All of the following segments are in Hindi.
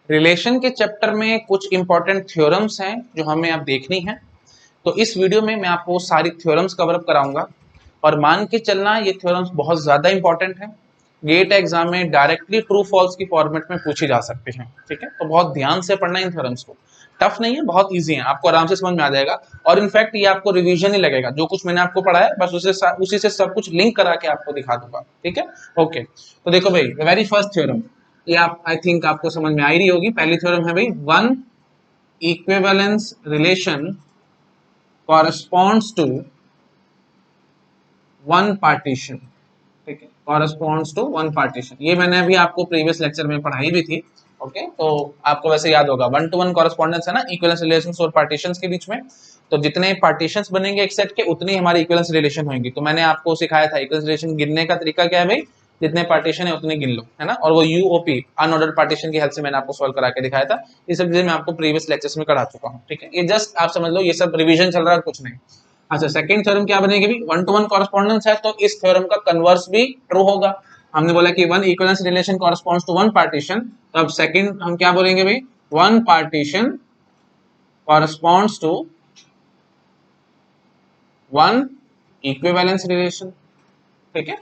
रिलेशन के चैप्टर में कुछ इंपॉर्टेंट थ्योरम्स हैं जो हमें अब देखनी है। तो इस वीडियो में मैं आपको सारी थ्योरम्स कवर अप कराऊंगा और मान के चलना ये थ्योरम्स बहुत ज़्यादा इंपॉर्टेंट है। गेट एग्जाम में डायरेक्टली ट्रू फॉल्स की फॉर्मेट में पूछी जा सकती हैं, ठीक है। तो बहुत ध्यान से पढ़ना इन थ्योरम्स को। टफ नहीं है, बहुत इजी है, आपको आराम से समझ में आ जाएगा। और इनफैक्ट ये आपको रिवीजन ही लगेगा, जो कुछ मैंने आपको पढ़ा है बस उसी से सब कुछ लिंक करा के आपको दिखा दूंगा, ठीक है। ओके, तो देखो भाई, द वेरी फर्स्ट थ्योरम, ये आप आई थिंक आपको समझ में आ ही रही होगी। पहली थ्योरम है भाई, one equivalence relation corresponds to one partition, ठीक है, कॉरस्पॉन्ड्स टू वन पार्टीशन। ये मैंने अभी आपको प्रीवियस लेक्चर में पढ़ाई भी थी। ओके, तो आपको वैसे याद होगा, वन टू वन कॉरस्पॉन्डेंस है ना इक्विवेलेंस रिलेशंस और पार्टीशंस के बीच में। तो जितने पार्टीशंस बनेंगे एक सेट के, उतनी हमारी इक्विवेलेंस रिलेशन होंगी। तो मैंने आपको सिखाया था इक्विवेलेंस रिलेशन गिनने का तरीका क्या है भाई, जितने पार्टीशन है उतने गिन लो, है ना। और वो यूओपी अनऑर्डर्ड पार्टीशन की हेल्प से मैंने आपको सॉल्व करा के दिखाया था। ये सब चीजें मैं आपको प्रीवियस लेक्चर्स में करा चुका हूँ, ठीक है। ये जस्ट आप समझ लो, ये सब रिवीजन चल रहा है, कुछ नहीं। अच्छा, सेकंड थ्योरम क्या बनेगी भी, वन टू वन कॉरस्पॉन्डेंस है, तो इस थ्योरम का कन्वर्स भी ट्रू होगा। हमने बोला कि one equivalence relation corresponds to one partition, तो अब सेकंड हम क्या बोलेंगे भाई, one partition corresponds to one equivalence relation, ठीक है।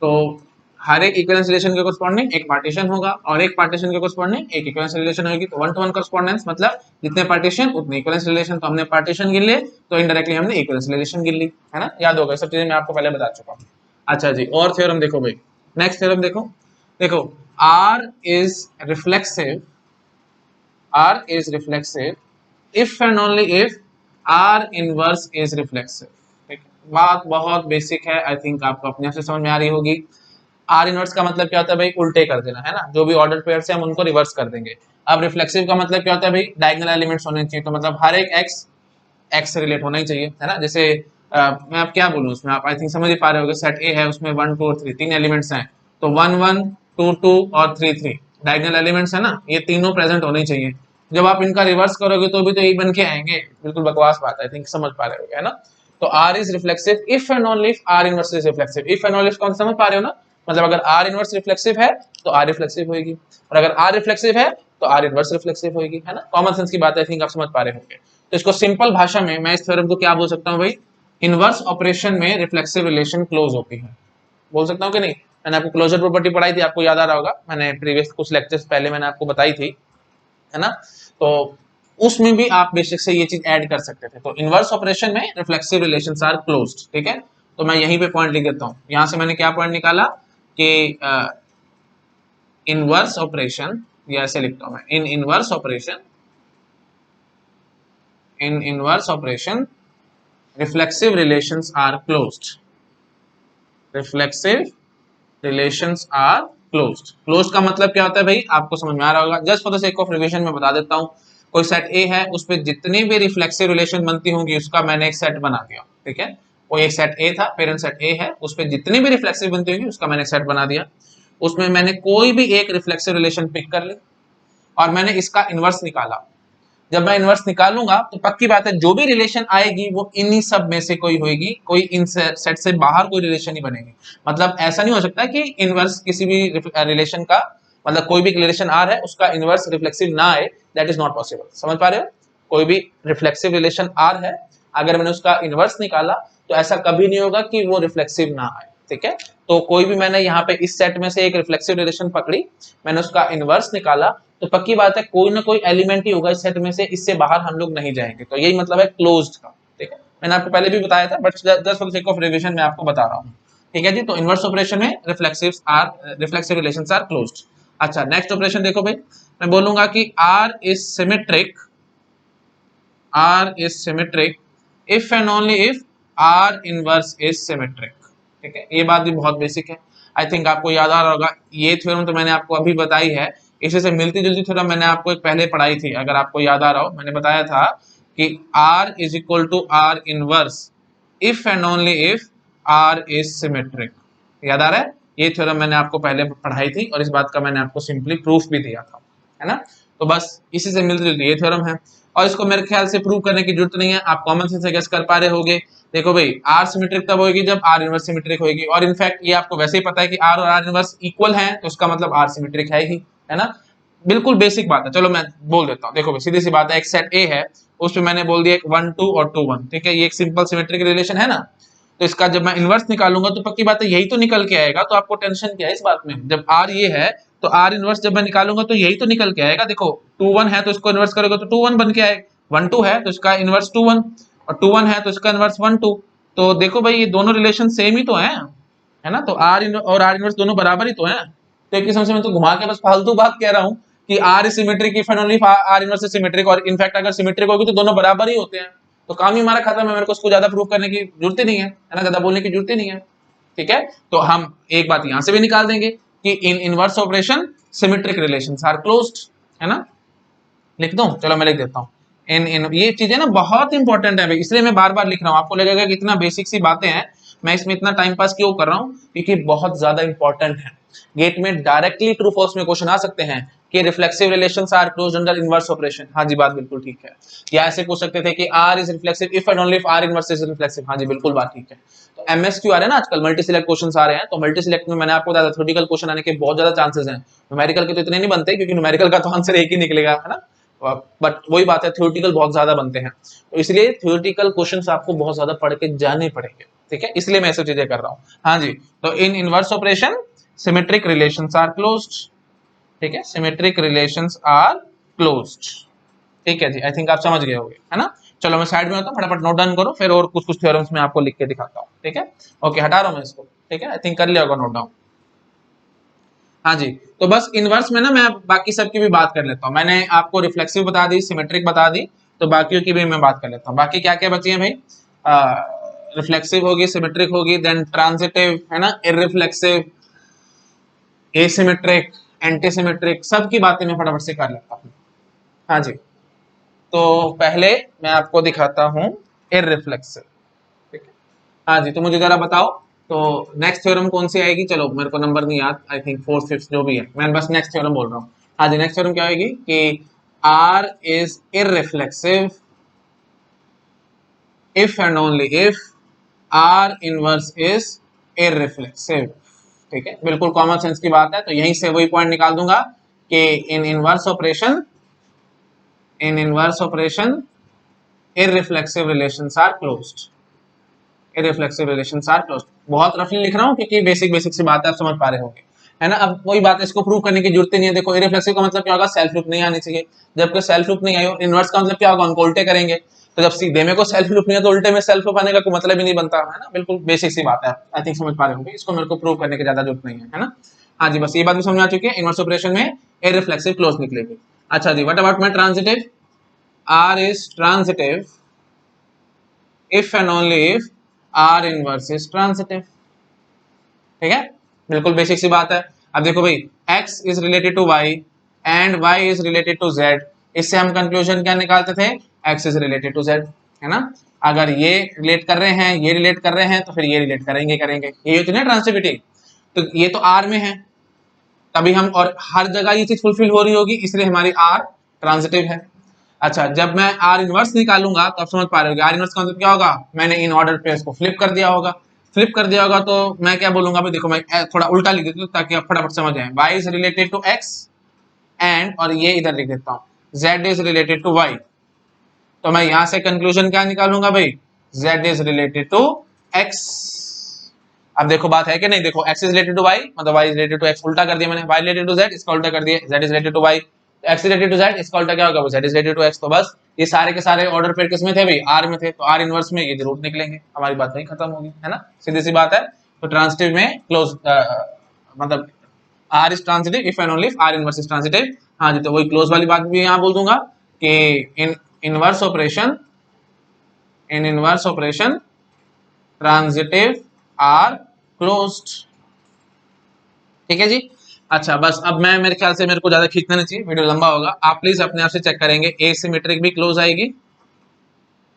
तो हर एक इक्विवेलेंस रिलेशन के कॉरस्पॉन्डिंग एक पार्टीशन होगा और एक पार्टीशन के कॉरस्पॉन्डिंग एक इक्विवेलेंस रिलेशन होगी। तो वन टू वन कॉरस्पॉन्डेंस मतलब जितने पार्टीशन उतने इक्विवेलेंस रिलेशन। तो हमने पार्टीशन गिन लिए, तो इनडायरेक्टली हमने इक्विवेलेंस रिलेशन गिन ली, है ना। याद होगा, सब चीजें मैं आपको पहले बता चुका हूँ। अच्छा जी, और थ्योरम देखो भाई, नेक्स्ट थ्योरम देखो। देखो, R is reflexive, R is reflexive if and only if R inverse is reflexive, ठीक है। बात बहुत बेसिक है, आई थिंक आपको अपने आप से समझ में आ रही होगी। आर इनवर्स का मतलब क्या होता है भाई, उल्टे कर देना, है ना। जो भी ऑर्डर पेयर्स हैं हम उनको रिवर्स कर देंगे। अब रिफ्लेक्सिव का मतलब क्या होता है भाई, डायगोनल एलिमेंट्स होने चाहिए। तो मतलब हर एक एक्स एक्स से रिलेट होना ही चाहिए, है ना। जैसे मैं आप क्या बोलूँ उसमें, आप आई थिंक समझ ही पा रहे होगे। सेट ए है, उसमें वन टू और थ्री तीन एलिमेंट्स हैं, तो वन वन टू टू और थ्री थ्री डायगोनल एलिमेंट्स है ना, ये तीनों प्रेजेंट होने चाहिए। जब आप इनका रिवर्स करोगे तो भी तो यही बन के आएंगे, बिल्कुल बकवास बात है, आई थिंक समझ पा रहे होगे, है ना। तो R is reflexive if and only if R inverse is reflexive. If and only if कौन समझ पा रहे हो ना, मतलब अगर आर इनवर्स रिफ्लेक्सिव है तो आर रिफ्लेक्सिव होगी, और अगर आर रिफ्लेक्सिव है तो आर इनवर्स रिफ्लेक्सिव होगी, है ना। कॉमन सेंस की बात आई थिंक आप समझ पा रहे होंगे। तो इसको सिंपल भाषा में मैं इस थ्योरम को क्या बोल सकता हूँ भाई, इनवर्स ऑपरेशन में रिफ्लेक्सिव रिलेशन क्लोज होती है, बोल सकता हूँ कि नहीं। मैंने आपको क्लोजर प्रॉपर्टी पढ़ाई थी, आपको याद आ रहा होगा, मैंने प्रीवियस कुछ लेक्चर्स पहले मैंने आपको बताई थी, है ना। तो उसमें भी आप बेसिक से ये चीज ऐड कर सकते थे। तो इनवर्स ऑपरेशन में रिफ्लेक्सिव रिलेशंस आर क्लोज्ड, ठीक है। तो मैं यहीं पे पॉइंट लिख देता हूँ, यहां से मैंने क्या पॉइंट निकाला कि इनवर्स ऑपरेशन, ये ऐसे लिखता हूं मैं, in inverse operation, in inverse operation reflexive relations are closed, reflexive relations are closed। closed का मतलब क्या होता है भाई, आपको समझ में आ रहा होगा। Just for the sake of revision में बता देता हूँ। कोई सेट ए है, उस पर जितनी भी रिफ्लेक्सिव रिलेशन बनती होंगी उसका मैंने एक सेट बना दिया, ठीक है। कोई एक सेट ए था, पेरेंट सेट ए है, उस पर जितनी भी रिफ्लेक्सिव बनती होंगी उसका मैंने एक सेट बना दिया। उसमें मैंने कोई भी एक रिफ्लेक्सिव रिलेशन पिक कर ली और मैंने इसका इनवर्स निकाला। जब मैं इनवर्स निकालूंगा तो पक्की बात है जो भी रिलेशन आएगी वो इन्हीं सब में से कोई होगी, कोई इन सेट से बाहर कोई रिलेशन ही बनेगी। मतलब ऐसा नहीं हो सकता कि इनवर्स किसी भी रिलेशन का, मतलब कोई भी रिलेशन आर है उसका इनवर्स रिफ्लेक्सिव ना आए, दैट इज नॉट पॉसिबल। समझ पा रहे हो, कोई भी रिफ्लेक्सिव रिलेशन आर है, अगर मैंने उसका इनवर्स निकाला तो ऐसा कभी नहीं होगा कि वो रिफ्लेक्सिव ना आए, ठीक है। तो कोई भी मैंने यहाँ पे इस सेट में से एक रिफ्लेक्सिव रिलेशन पकड़ी, मैंने उसका इनवर्स निकाला, तो पक्की बात है कोई ना कोई एलिमेंट ही होगा इस सेट में से, इससे बाहर हम लोग नहीं जाएंगे। तो यही मतलब है क्लोज्ड का, ठीक है। मैंने आपको पहले भी बताया था, but just for the sake of revision मैं आपको बता रहा हूँ, ठीक है जी। तो इनवर्स ऑपरेशन में रिफ्लेक्सिव रिलेशंस आर क्लोज्ड। अच्छा, नेक्स्ट ऑपरेशन देखो भाई, मैं बोलूंगा कि R is symmetric, R is symmetric if and only if R inverse is symmetric, ठीक है। ये बात भी बहुत बेसिक है, आई थिंक आपको याद आ रहा होगा। ये थ्योरम तो मैंने आपको अभी बताई है, इसी से मिलती जुलती थ्योरम मैंने आपको एक पहले पढ़ाई थी, अगर आपको याद आ रहा हो। मैंने बताया था कि R is equal to R inverse if and only if R is symmetric. याद आ रहा है, ये थ्योरम मैंने आपको पहले पढ़ाई थी और इस बात का मैंने आपको सिंपली प्रूफ भी दिया था, है ना। तो बस इसी से मिलती जुलती ये थ्योरम है और इसको मेरे ख्याल से प्रूव करने की जरूरत नहीं है, आप कॉमन सेंस से गेस कर पा रहे होगे। देखो भाई, आर सिमेट्रिक तब होगी जब आर इनवर्स सिमेट्रिक होगी, और इनफैक्ट ये आपको वैसे ही पता है कि आर और आर इनवर्स इक्वल हैं, तो उसका मतलब आर सिमेट्रिक है ही, है ना। बिल्कुल बेसिक बात है, चलो मैं बोल देता हूँ। देखो भाई सीधी सी बात है, एक सेट ए है, उस पे मैंने बोल दिया 1 2 और 2 1, ठीक है, ये एक सिंपल सिमेट्रिक रिलेशन है ना। तो इसका जब मैं इनवर्स निकालूंगा तो पक्की बात है यही तो निकल के आएगा, तो आपको टेंशन क्या है इस बात में। जब आर ये है तो आर इनवर्स जब मैं निकालूंगा तो यही तो निकल के आएगा। देखो 2 1 है तो इसको इनवर्स करोगे तो 2 1 बन के आएगा, 1 2 है तो इसका इनवर्स 2 1, और 2 1 है तो इसका इनवर्स 1 2। तो देखो भाई ये दोनों रिलेशन सेम ही तो है ना, तो आर और आर इनवर्स दोनों बराबर ही तो है। तो एक किस्म से मैं तो घुमा के बस फालतू बात कह रहा हूँ कि R is symmetric if and only R inverse is symmetric, और इनफैक्ट अगर सिमेट्रिक होगी तो दोनों बराबर ही होते हैं। तो काम ही हमारा खत्म है, मेरे को उसको ज्यादा प्रूव करने की जरूरत ही नहीं है ना, ज्यादा बोलने की जरूरत ही नहीं है। ठीक है, तो हम एक बात यहां से भी निकाल देंगे कि in inverse operation symmetric relations are closed, है ना। लिख दूं, चलो मैं लिख देता हूँ। इन ये चीजें ना बहुत इंपॉर्टेंट है भाई, इसलिए मैं बार बार लिख रहा हूँ। आपको लगेगा कि इतना बेसिक सी बातें हैं, मैं इसमें इतना टाइम पास क्यों कर रहा हूँ, क्योंकि बहुत ज्यादा इंपॉर्टेंट है। गेट में डायरेक्टली ट्रू फॉल्स में क्वेश्चन आ सकते हैं कि reflexive relations are closed under inverse operation. हाँ जी, बात बिल्कुल ठीक है। या ऐसे पूछ सकते थे कि R is reflexive if and only if R inverse is reflexive. हाँ जी, बिल्कुल बात ठीक है। तो एमएसक्यू आ रहे हैं ना आजकल, मल्टी सिलेक्ट क्वेश्चन आ रहे हैं, तो मल्टी सिलेक्ट में मैंने आपको बताया थ्योरेटिकल क्वेश्चन आने के बहुत ज्यादा चांसेस हैं। न्यूमेरिकल के तो इतने नहीं बनते, क्योंकि न्यूमेरिकल का तो आंसर एक ही निकलेगा, है ना। बट वही बात है, थ्योरेटिकल बहुत ज्यादा बनते हैं, तो इसलिए थ्योरेटिकल क्वेश्चंस आपको बहुत ज्यादा पढ़ के जाने पड़ेंगे। ठीक है, इसलिए मैं ऐसी चीजें कर रहा हूँ। हाँ जी, तो in inverse operation symmetric relations are closed. ठीक है, सिमेट्रिक रिलेशंस आर क्लोज्ड। ठीक है जी, आई थिंक आप समझ गए होंगे, है ना। चलो मैं साइड में होता हूँ, फटाफट नोट डाउन करो, फिर और कुछ कुछ थ्योरम्स में आपको लिख के दिखाता हूँ। ठीक है, ओके, हटा रहा हूँ मैं इसको। ठीक है, आई थिंक कर लिया होगा नोट डाउन। हाँ जी, तो बस इनवर्स में ना मैं बाकी सबकी भी बात कर लेता हूँ। मैंने आपको रिफ्लेक्सिव बता दी, सिमेट्रिक बता दी, तो बाकियों की भी मैं बात कर लेता हूँ। बाकी क्या क्या बची है भाई, रिफ्लेक्सिव होगी, सिमेट्रिक होगी, देन ट्रांजिटिव, है ना, इररिफ्लेक्सिव, एसिमेट्रिक, एंटीसिमेट्रिक, सबकी बातें मैं फटाफट से कर लेता हूँ। हाँ जी, तो पहले मैं आपको दिखाता हूँ इररिफ्लेक्सिव। ठीक है, हाँ जी, तो मुझे जरा बताओ, तो नेक्स्ट थ्योरम कौन सी आएगी। चलो मेरे को नंबर नहीं याद, आई थिंक फोर्थ फिफ्थ जो भी है, मैं बस नेक्स्ट थ्योरम बोल रहा हूँ। हाँ जी, नेक्स्ट थ्योरम क्या आएगी कि R is irreflexive if and only if R inverse is irreflexive. ठीक है, बिल्कुल कॉमन सेंस की बात है, तो यहीं से वही पॉइंट निकाल दूंगा कि in inverse operation irreflexive relations are closed. Irreflexive relations are closed. बहुत रफली लिख रहा हूँ क्योंकि बेसिक बेसिक सी बात है, आप समझ पा रहे होंगे, है ना। अब वही बात है, इसको प्रूव करने की जरूरत नहीं है। देखो इररिफ्लेक्सिव का मतलब क्या होगा, सेल्फ लूप नहीं आनी चाहिए। जबकि सेल्फ लूप नहीं आई, और इनवर्स का मतलब क्या होगा, उनको उल्टे करेंगे। तो जब सीधे में को सेल्फ लूप नहीं है तो उल्टे में सेल्फ लूप आने का कोई मतलब ही नहीं बनता, है ना। बिल्कुल बेसिक सी बात है, आई थिंक समझ पा रहे होंगे, इसको मेरे को प्रूव करने की ज्यादा जरूरत नहीं है ना। हाँ जी, बस ये बात भी समझ आ चुकी है, इनवर्स ऑपरेशन में इररिफ्लेक्सिव क्लोज निकलेगी। अच्छा जी, what about my transitive, R is transitive if and only if R inverse is transitive. ठीक है, बिल्कुल बेसिक सी बात है। अब देखो भाई, x is related to y and y is related to z, इससे हम कंक्लूजन क्या निकालते थे, x is related to z, है ना। अगर ये रिलेट कर रहे हैं, ये रिलेट कर रहे हैं, तो फिर ये रिलेट करेंगे, ये होती है ना ट्रांसिटिविटी। तो ये तो r में है, तभी हम, और हर जगह ये चीज फुलफिल हो रही होगी, इसलिए हमारी r ट्रांजिटिव है। अच्छा, जब मैं आर इनवर्स निकालूंगा तो आप समझ पा रहे हो आर इनवर्स का मतलब क्या होगा, मैंने इन ऑर्डर पे इसको फ्लिप कर दिया होगा। फ्लिप कर दिया होगा तो मैं क्या बोलूंगा भाई, देखो मैं थोड़ा उल्टा लिख देता हूँ ताकि आप फटाफट समझ जाए। y is related to x and, और ये इधर लिख देता हूँ z is related to y। तो मैं यहां से कंक्लूजन क्या निकालूंगा भाई, z is related to x। अब देखो बात है कि नहीं, देखो x is related to y, मतलब y is related to x, उल्टा कर दिया मैंने, y रिलेटेड टू z, इसका उल्टा कर दिया, z is related to y, x related to z, इसका उल्टा क्या होगा, z is related to x। तो बस ये सारे के सारे ऑर्डर पेयर किस में थे भाई, r में थे, तो r इनवर्स में ये जरूर निकलेंगे, हमारी बात नहीं खत्म होगी, है ना, सीधी सी बात है। तो ट्रांजिटिव में क्लोज, मतलब r is transitive if and only if r inverse is transitive. हाँ जी, तो वही क्लोज वाली बात भी यहाँ बोल दूंगा कि in inverse operation transitive are closed. ठीक है जी। अच्छा, बस अब मैं, मेरे ख्याल से मेरे को ज्यादा खींचना नहीं चाहिए, वीडियो लंबा होगा, आप प्लीज अपने आप से चेक करेंगे, एसिमेट्रिक भी क्लोज आएगी,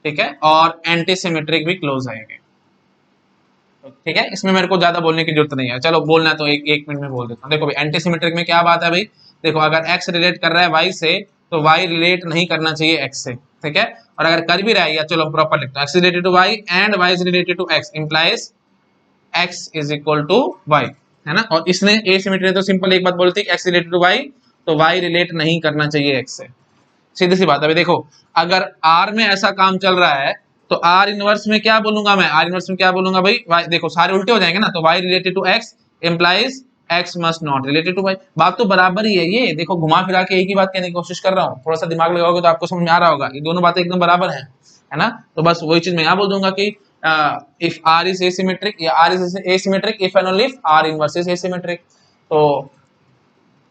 ठीक है, और एंटीसिमेट्रिक भी क्लोज आएगी। ठीक है, इसमें मेरे को ज्यादा बोलने की जरूरत नहीं है, चलो बोलना है तो एक मिनट में बोल देता हूँ। देखो भाई, एंटीसिमेट्रिक में क्या बात है भाई, देखो अगर x रिलेट कर रहा है y से, तो y रिलेट नहीं करना चाहिए x से, ठीक है। और अगर कर भी रहा है, या चलो प्रॉपर लिखता हूँ, x related to y and y is related to x implies x is equal to y, है ना। और इसने एसिमेट्री तो सिंपल एक बात बोलती है, x रिलेटेड टू y तो y रिलेट नहीं करना चाहिए x से। सीधी सी बात है। अभी देखो अगर r में ऐसा काम चल रहा है तो r इनवर्स में क्या बोलूंगा मैं, r इनवर्स में क्या बोलूंगा भाई, y, देखो सारे उल्टे हो जाएंगे ना, तो y related to x implies x must not related to y। बात तो बराबर ही है, ये देखो घुमा फिरा के एक ही बात कहने की कोशिश कर रहा हूँ, थोड़ा सा दिमाग लगाओगे तो आपको समझ में आ रहा होगा, ये दोनों बातें एकदम बराबर है ना। तो बस वही चीज मैं यहाँ बोल दूंगा कि इफ r इज एसिमेट्रिक या r is asymmetric if and only if r inverse is asymmetric. तो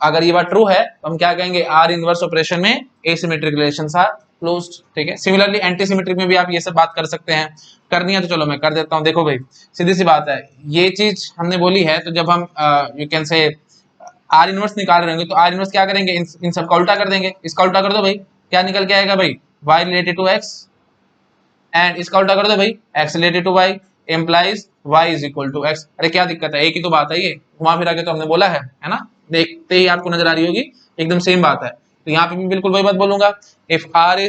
अगर ये बात ट्रू है तो हम क्या कहेंगे, आर इनवर्स ऑपरेशन में एसिमेट्रिक रिलेशंस आर क्लोज्ड, ठीक है। सिमिलरली एंटीसिमेट्रिक में भी आप ये सब बात कर सकते हैं, करनी है तो चलो मैं कर देता हूं। देखो भाई सीधी सी बात है, ये चीज हमने बोली है, तो जब हम यू कैन से आर इनवर्स निकाल रहे होंगे तो आर इनवर्स क्या करेंगे, इन सब का उल्टा कर देंगे। इसका उल्टा कर दो भाई, क्या निकल के आएगा भाई, y related to x, and इसका उल्टा कर दो भाई, x related to y implies y is equal to x। अरे क्या दिक्कत है, एक ही तो बात है, ये घुमा फिरा के तो हमने बोला है ना, देखते ही आपको नजर आ रही होगी एकदम सेम बात है। तो यहाँ पे भी बिल्कुल वही बात बोलूंगा, if r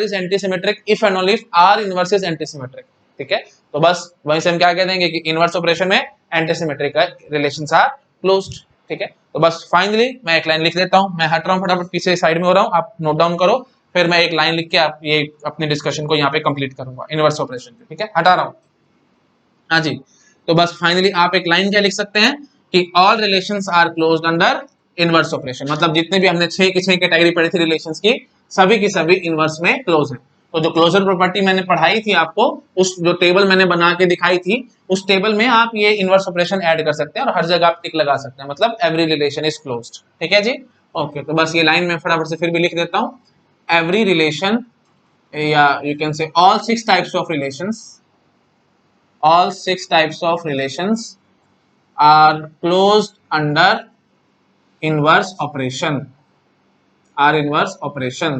is antisymmetric if and only if r inverse is antisymmetric, ठीक है। तो बस वहीं से हम क्या कह देंगे कि इनवर्स ऑपरेशन में एंटीसिमेट्रिक रिलेशंस आर क्लोज्ड, ठीक है। तो बस फाइनली मैं एक लाइन लिख देता हूँ, मैं हट रहा हूँ फटाफट, पीछे साइड में हो रहा हूँ, आप नोट डाउन करो, फिर मैं एक लाइन लिख के आप ये अपने डिस्कशन को यहाँ पे कंप्लीट करूंगा इनवर्स ऑपरेशन पे, ठीक है। हटा रहा हूँ, हाँ जी। तो बस फाइनली आप एक लाइन क्या लिख सकते हैं कि all relations are closed under inverse operation, मतलब जितने भी हमने 6 की 6 कैटेगरी पढ़ी थी रिलेशंस की सभी इनवर्स में क्लोज है। तो जो क्लोजर प्रॉपर्टी मैंने पढ़ाई थी आपको, उस जो टेबल मैंने बना के दिखाई थी, उस टेबल में आप ये इनवर्स ऑपरेशन ऐड कर सकते हैं और हर जगह आप टिक लगा सकते हैं, मतलब एवरी रिलेशन इज क्लोज्ड, ठीक है जी। ओके, तो बस ये लाइन मैं फटाफट से फिर भी लिख देता हूँ, एवरी रिलेशन या यू कैन से all 6 types of relations, all 6 types of relations are closed under inverse operation, are inverse operation,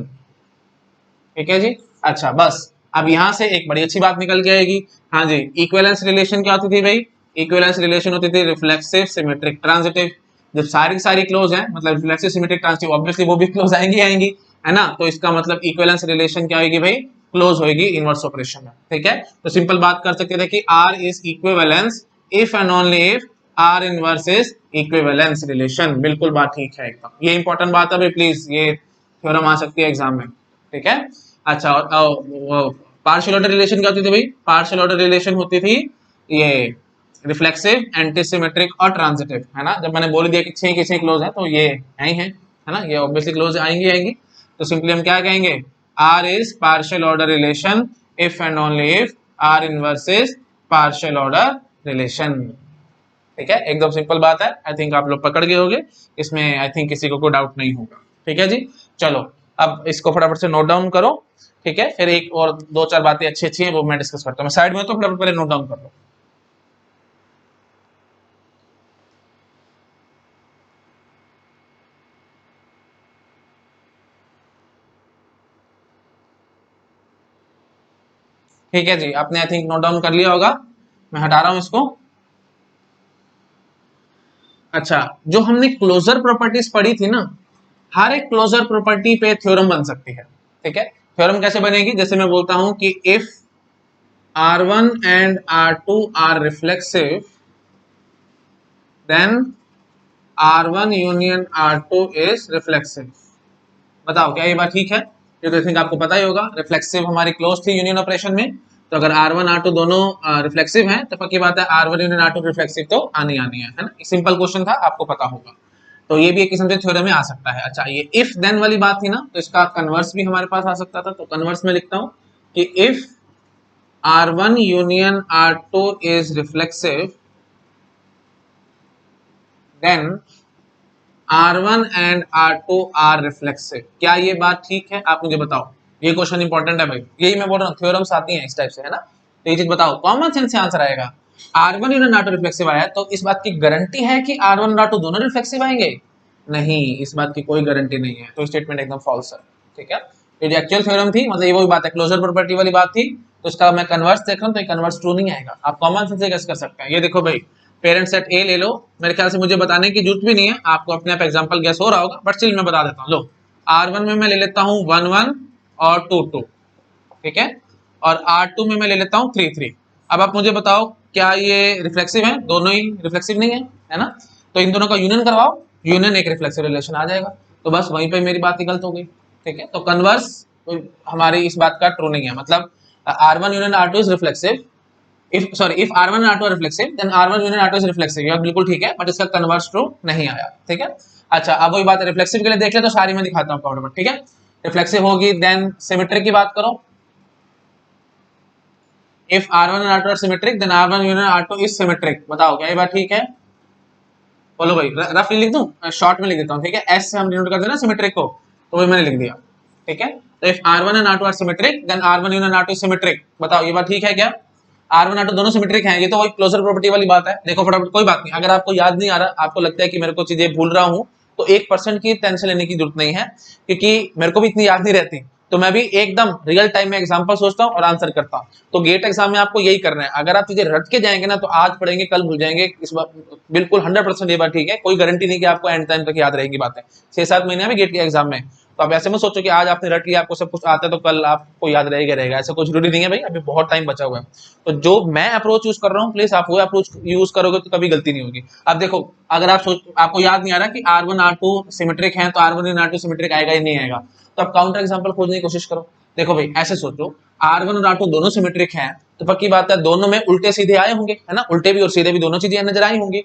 ठीक है जी। अच्छा बस अब यहां से एक बड़ी अच्छी बात निकल के आएगी, हाँ जी। इक्विवेलेंस रिलेशन क्या होती थी भाई, इक्विवेलेंस रिलेशन होती थी रिफ्लेक्सिव सिमेट्रिक ट्रांजिटिव। जब सारी क्लोज है, मतलब रिफ्लेक्सिव सिमेट्रिक ट्रांजिटिव, ऑब्वियसली वो भी क्लोज आएंगी है ना, तो इसका मतलब इक्विवेलेंस रिलेशन क्या होगी भाई, क्लोज होगी इनवर्स ऑपरेशन में, ठीक है। तो सिंपल बात कर सकते थे कि R is equivalence if and only if R inverse is equivalence relation, बिल्कुल बात ठीक है एकदम, ये इंपॉर्टेंट बात है भाई, प्लीज ये थ्योरम आ सकती है एग्जाम में, ठीक है। अच्छा और पार्शियल ऑर्डर रिलेशन क्या होती थी भाई, पार्शियल ऑर्डर रिलेशन होती थी ये रिफ्लेक्सिव एंटीसिमेट्रिक और ट्रांजिटिव, है ना। जब मैंने बोल दिया कि 6 की 6 क्लोज है तो ये है ना, ये ऑब्वियसली क्लोज आएंगी। तो सिंपली हम क्या कहेंगे, R is partial order relation if and only if R inverse is partial order relation, ठीक है। एकदम सिंपल बात है, आई थिंक आप लोग पकड़ गए होंगे, इसमें आई थिंक किसी को कोई डाउट नहीं होगा, ठीक है जी। चलो अब इसको फटाफट से नोट डाउन करो, ठीक है, फिर एक और 2-4 बातें अच्छी हैं वो मैं डिस्कस करता हूँ, मैं साइड में तो फटाफट पहले नोट डाउन कर लो। ठीक है जी, आपने आई थिंक नोट डाउन कर लिया होगा, मैं हटा रहा हूं इसको। अच्छा, जो हमने क्लोजर प्रॉपर्टीज पढ़ी थी ना, हर एक क्लोजर प्रॉपर्टी पे थ्योरम बन सकती है, ठीक है। थ्योरम कैसे बनेगी, जैसे मैं बोलता हूं कि if R1 and R2 are reflexive then R1 union R2 is reflexive. बताओ क्या ये बात ठीक है, ये तो आई थिंक आपको पता ही होगा, रिफ्लेक्सिव हमारी क्लोज थी यूनियन ऑपरेशन में, तो अगर R1 R2 दोनों रिफ्लेक्सिव हैं तो पक्की बात है R1 यूनियन R2 रिफ्लेक्सिव तो आनी है ना। सिंपल क्वेश्चन था, आपको पता होगा, तो ये भी एक किस्म से थ्योरम में आ सकता है। अच्छा, ये इफ देन वाली बात थी ना, तो इसका कन्वर्स भी हमारे पास आ सकता था, तो कन्वर्स में लिखता हूं कि if R1 union R2 is reflexive then R1 and R2 are reflexive. क्या ये बात ठीक है, आप मुझे बताओ, ये क्वेश्चन इंपॉर्टेंट है भाई, यही मैं बोल रहा हूँ, थ्योरम्स आती हैं इस टाइप से, है ना। तो ये चीज बताओ, कॉमन सेंस से आंसर आएगा, R1 यूनियन R2 रिफ्लेक्सिव आया तो इस बात की गारंटी है कि R1 और R2 दोनों रिफ्लेक्सिव आएंगे? नहीं, इस बात की कोई गारंटी नहीं है, तो स्टेटमेंट एकदम फॉल्स है, ठीक है। ये जो एक्चुअल थ्योरम थी, मतलब ये वही बात है, क्लोजर प्रॉपर्टी वाली बात थी, तो इसका मैं कन्वर्स देख रहा हूँ तो ये कन्वर्स ट्रू नहीं आएगा, आप कॉमन सेंस से गेस कर सकते हैं। ये देखो भाई, पेरेंट सेट ए ले लो, मेरे ख्याल से मुझे बताने की जरूरत भी नहीं है, आपको अपने आप एग्जांपल गेस हो रहा होगा, बट स्टिल मैं बता देता हूँ। लो, R1 में मैं ले लेता हूँ 1 1 और 2 2, ठीक है, और R2 में मैं ले लेता हूँ 3 3। अब आप मुझे बताओ क्या ये रिफ्लेक्सिव है? दोनों ही रिफ्लेक्सिव नहीं है, है ना। तो इन दोनों का यूनियन करवाओ, यूनियन एक रिफ्लेक्सिव रिलेशन आ जाएगा। तो बस वहीं पे मेरी बात ही गलत हो गई, ठीक है। तो कन्वर्स हमारी इस बात का ट्रू नहीं है, मतलब R1 union R2 is reflexive, if R1 and R2 are reflexive then R1 union R2 is reflexive, ये बिल्कुल ठीक है, बट इसका कन्वर्स ट्रू नहीं आया, ठीक है। अच्छा अब वही बात है, रिफ्लेक्सिव के लिए देख ले तो सारी मैं दिखाता हूँ फटाफट, ठीक है। रिफ्लेक्सिव होगी, देन सिमेट्रिक की बात करो, if R1 and R2 are symmetric then R1 union R2 is symmetric, बताओ क्या ये बात ठीक है? बोलो भाई, रफ लिख दूं, शॉर्ट में लिख देता हूँ, ठीक है। एस से हम डिनोट करते हैं ना सिमेट्रिक को, तो वही मैंने लिख दिया, ठीक है। तो if R1 and R2 are symmetric then R1 union R2 is symmetric, बताओ ये बात ठीक है क्या? R1 R2 दोनों सिमेट्रिक हैं, ये तो वही क्लोजर प्रॉपर्टी वाली बात है। देखो फटाफट, कोई बात नहीं, अगर आपको याद नहीं आ रहा, आपको लगता है कि मेरे को चीजें भूल रहा हूँ, तो 1% की टेंशन लेने की जरूरत नहीं है, क्योंकि मेरे को भी इतनी याद नहीं रहती, तो मैं भी एकदम रियल टाइम में एग्जांपल सोचता हूँ और आंसर करता हूँ। तो गेट एग्जाम में आपको यही करना है, अगर आप चीजें रट के जाएंगे ना तो आज पढ़ेंगे कल भूल जाएंगे, इस बार बिल्कुल 100% ये बात ठीक है, कोई गारंटी नहीं कि आपको एंड टाइम तक याद रहेगी बातें, 6-7 महीने में गेट के एग्जाम में। तो आप ऐसे में सोचो कि आज आपने रट लिया, आपको सब कुछ आता है, तो कल आपको याद रहेगा, ऐसा कुछ जरूरी नहीं है भाई, अभी बहुत टाइम बचा हुआ है। तो जो मैं अप्रोच यूज कर रहा हूँ, प्लीज आप वो अप्रोच यूज करोगे तो कभी गलती नहीं होगी। अब देखो, अगर आपको याद नहीं आ रहा कि R1 R2 सिमेट्रिक है, तो R1 और R2 सिमेट्रिक आएगा ही नहीं आएगा, तो आप काउंटर एग्जांपल खोजने की कोशिश करो। देखो भाई ऐसे सोचो, R1 और R2 दोनों सिमेट्रिक हैं, तो पक्की बात है दोनों में उल्टे सीधे आए होंगे, है ना, उल्टे भी और सीधे भी दोनों चीजें नजर आई होंगी।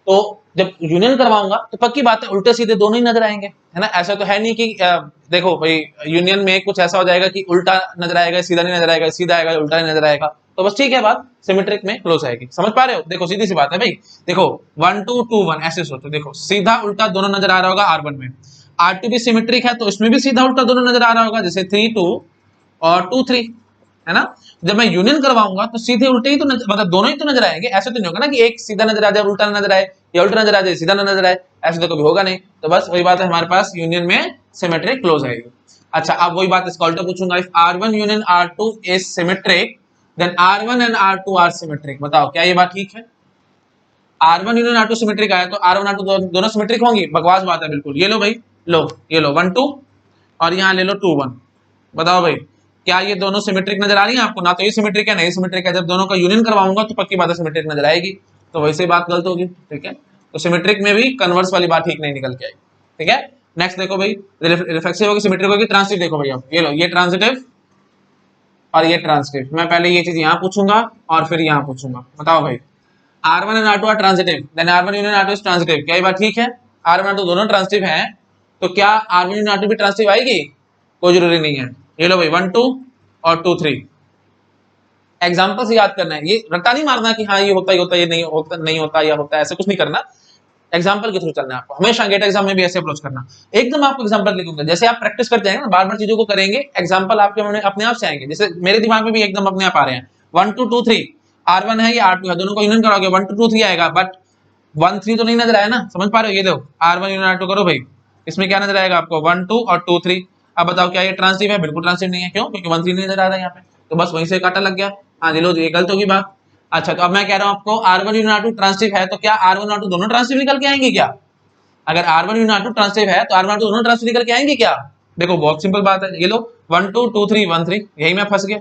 तो जब यूनियन करवाऊंगा तो पक्की बात है उल्टे सीधे दोनों ही नजर आएंगे, है ना। ऐसा तो है नहीं कि देखो भाई यूनियन में कुछ ऐसा हो जाएगा कि उल्टा नजर आएगा, सीधा नहीं नजर आएगा, सीधा आएगा उल्टा नहीं नजर आएगा, तो बस ठीक है, बात सिमेट्रिक में क्लोज आएगी। समझ पा रहे हो? देखो सीधी सी बात है भाई, देखो 1 2 2 1 ऐसे सोचो, देखो सीधा उल्टा दोनों नजर आ रहा होगा R1 में, R2 भी सिमेट्रिक है तो इसमें भी सीधा उल्टा दोनों नजर आ रहा होगा, जैसे 3 2 और 2 3, है ना। जब मैं यूनियन करवाऊंगा तो सीधे उल्टे ही तो मतलब दोनों ही तो नजर आएंगे, ऐसे तो नहीं होगा ना कि एक सीधा नजर आ जाए उल्टा नजर आए, या उल्टा नजर आ जाए सीधा नजर आए, ऐसे तो कभी होगा नहीं। तो बस वही बात है, हमारे पास यूनियन में सिमेट्रिक क्लोज आएगी। अच्छा अब वही बात इसका उल्टा पूछूंगा, if R1 union R2 is symmetric then R1 and R2 are symmetric, बताओ क्या ये बात ठीक है? R1 यूनियन R2 सिमेट्रिक आया तो R1 R2 दोनों सिमेट्रिक होंगी, बकवास बात है बिल्कुल। ये लो भाई, लो ये लो 1 2 और यहाँ ले लो 2 1, बताओ भाई क्या ये दोनों सिमेट्रिक नजर आ रही है आपको? ना तो ये सिमेट्रिक है, नहीं सिमेट्रिक है। जब दोनों का यूनियन करवाऊंगा तो पक्की बात है सिमेट्रिक नजर आएगी, तो वैसे बात गलत होगी, ठीक है। तो सिमेट्रिक में भी कन्वर्स वाली बात ठीक नहीं निकल के आई, ठीक है। नेक्स्ट देखो भाई, रिफ्लेक्सिव होगी, सिमेट्रिक होगी, ट्रांसिटिव देखो भाई, अब ये लो ये ट्रांसिटिव और ये ट्रांसिटिव। मैं पहले ये चीज यहाँ पूछूंगा और फिर यहाँ पूछूंगा, बताओ भाई R1 and R2 are transitive then R1 union R2 is transitive, क्या ये बात ठीक है? R1 R2 दोनों ट्रांसिटिव हैं, तो क्या R1 यूनियन R2 भी ट्रांसिटिव आएगी? कोई जरूरी नहीं है। ये लो भाई 1 2 और 2 3, एग्जांपल से याद करना है, ये रट्टा नहीं मारना कि हाँ ये होता ही होता, ये नहीं होता या होता है, ऐसा कुछ नहीं करना। एग्जांपल के थ्रू चलना है आपको हमेशा, गेट एग्जाम में भी ऐसे अप्रोच करना। एकदम आपको एग्जांपल लिखूंगा, जैसे आप प्रैक्टिस करते हैं ना, बार बार चीजों को करेंगे, एग्जांपल आपके अपने आप से आएंगे। जैसे मेरे दिमाग में भी एकदम अपने आप आ रहे हैं, 1 2 2 3 R1 है या R2 है, दोनों को यूनियन कराओगे 1 2 2 3 आएगा, बट 1 3 तो नहीं नजर आया ना, समझ पा रहे हो? ये देखो R1 यूनियन R2 करो भाई, इसमें क्या नजर आएगा आपको? 1 2 और 2 3। अब बताओ क्या ये ट्रांसिटिव है? बिल्कुल ट्रांसिटिव नहीं है, क्यों? क्योंकि 1 3 नहीं नजर आ रहा है यहाँ पे, तो बस वहीं से काटा लग गया। हाँ जी लो, ये गलत होगी बात। अच्छा तो अब मैं कह रहा हूँ आपको R1 यूनियन R2 ट्रांसिटिव है, तो क्या R1 R2 दोनों ट्रांसिटिव निकल के आएंगे क्या? अगर R1 यूनियन R2 ट्रांसिटिव है तो R1 R2 दोनों ट्रांसिटिव निकल के आएंगे क्या? देखो बहुत सिंपल बात है, ये लो 1 2 2 3 1 3, यही मैं फंस गया,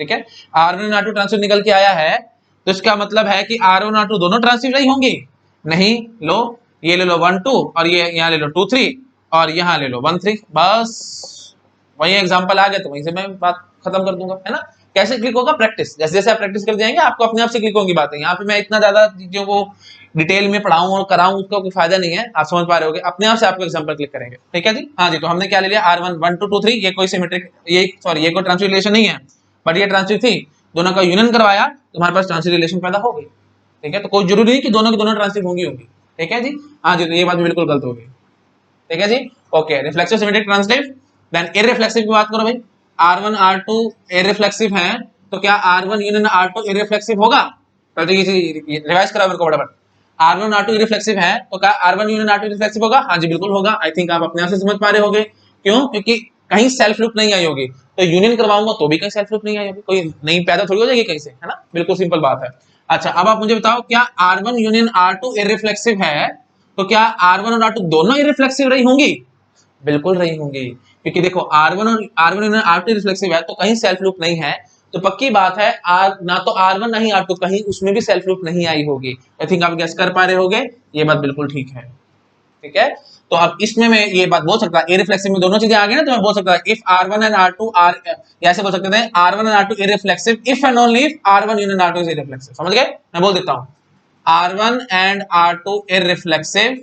ठीक है। R1 R2 ट्रांसिटिव निकल के आया है, तो इसका मतलब है कि R1 R2 दोनों ट्रांसिटिव नहीं होंगी, नहीं। लो ये ले लो 1 2 और ये यहाँ ले लो 2 3 और यहाँ ले लो 1 3, बस वही एग्जांपल आ गया, तो वहीं से मैं बात खत्म कर दूंगा, है ना। कैसे क्लिक होगा? प्रैक्टिस, जैसे जैसे आप प्रैक्टिस कर जाएंगे आपको अपने आप से क्लिक होंगी बातें। यहाँ पे मैं इतना ज्यादा चीजों को डिटेल में पढ़ाऊं और कराऊं, उसका कोई फायदा नहीं है, आप समझ पा रहे होगे, अपने आप से आपको एग्जांपल क्लिक करेंगे, ठीक है जी। हाँ जी, तो हमने क्या ले लिया? R1 1 2 2 3, ये कोई सिमेट्रिक, ये सॉरी ये कोई ट्रांसिटिव रिलेशन नहीं है, बट ये ट्रांसिटिव थी, दोनों का यूनियन करवाया तो हमारे पास ट्रांसिटिव रिलेशन पैदा हो गई, ठीक है। तो कोई जरूरी नहीं कि दोनों की दोनों ट्रांसिटिव होंगी, ठीक है जी। हाँ जी, तो ये बात भी बिल्कुल गलत होगी, ठीक है जी। Okay, reflexive symmetric transitive. Then irreflexive की बात करो भाई, R1 R2 इररिफ्लेक्सिव है, तो क्या R1 यूनियन R2 इररिफ्लेक्सिव होगा? पहले ये रिवाइज करा मेरे को फटाफट। R1 R2 इररिफ्लेक्सिव है, तो क्या R1 यूनियन R2 इररिफ्लेक्सिव होगा? हाँ जी बिल्कुल होगा। आई थिंक आप अपने आप से समझ पा रहे होगे, क्यों? क्योंकि कहीं सेल्फ लूप नहीं आई होगी, तो यूनियन करवाऊंगा तो भी कहीं सेल्फ लूप नहीं आई होगी, कोई नई पैदा थोड़ी हो जाएगी कहीं से, है ना। बिल्कुल सिंपल बात है। अच्छा अब आप मुझे बताओ, क्या R1 यूनियन R2 इररिफ्लेक्सिव है, तो क्या R1 और R2 दोनों इररिफ्लेक्सिव रही होंगी? बिल्कुल रही होंगी, क्योंकि देखो R1 और R1 यूनियन R2 रिफ्लेक्सिव है, तो कहीं सेल्फ लूप नहीं है, तो पक्की बात है ना तो R1 नहीं R2, कहीं उसमें भी सेल्फ लूप नहीं आई होगी। आई थिंक आप गेस कर पा रहे होगे, ये बात बिल्कुल ठीक है, ठीक है। तो अब इसमें मैं ये बात बोल सकता ए रिफ्लेक्सिव में दोनों चीजें आ गई ना, तो मैं बोल सकता if R1 and R2 are, ऐसे बोल सकते थे R1 and R2 irreflexive if and only if R1 union R2 is irreflexive. समझ गए? मैं बोल देता हूं R1 and R2 irreflexive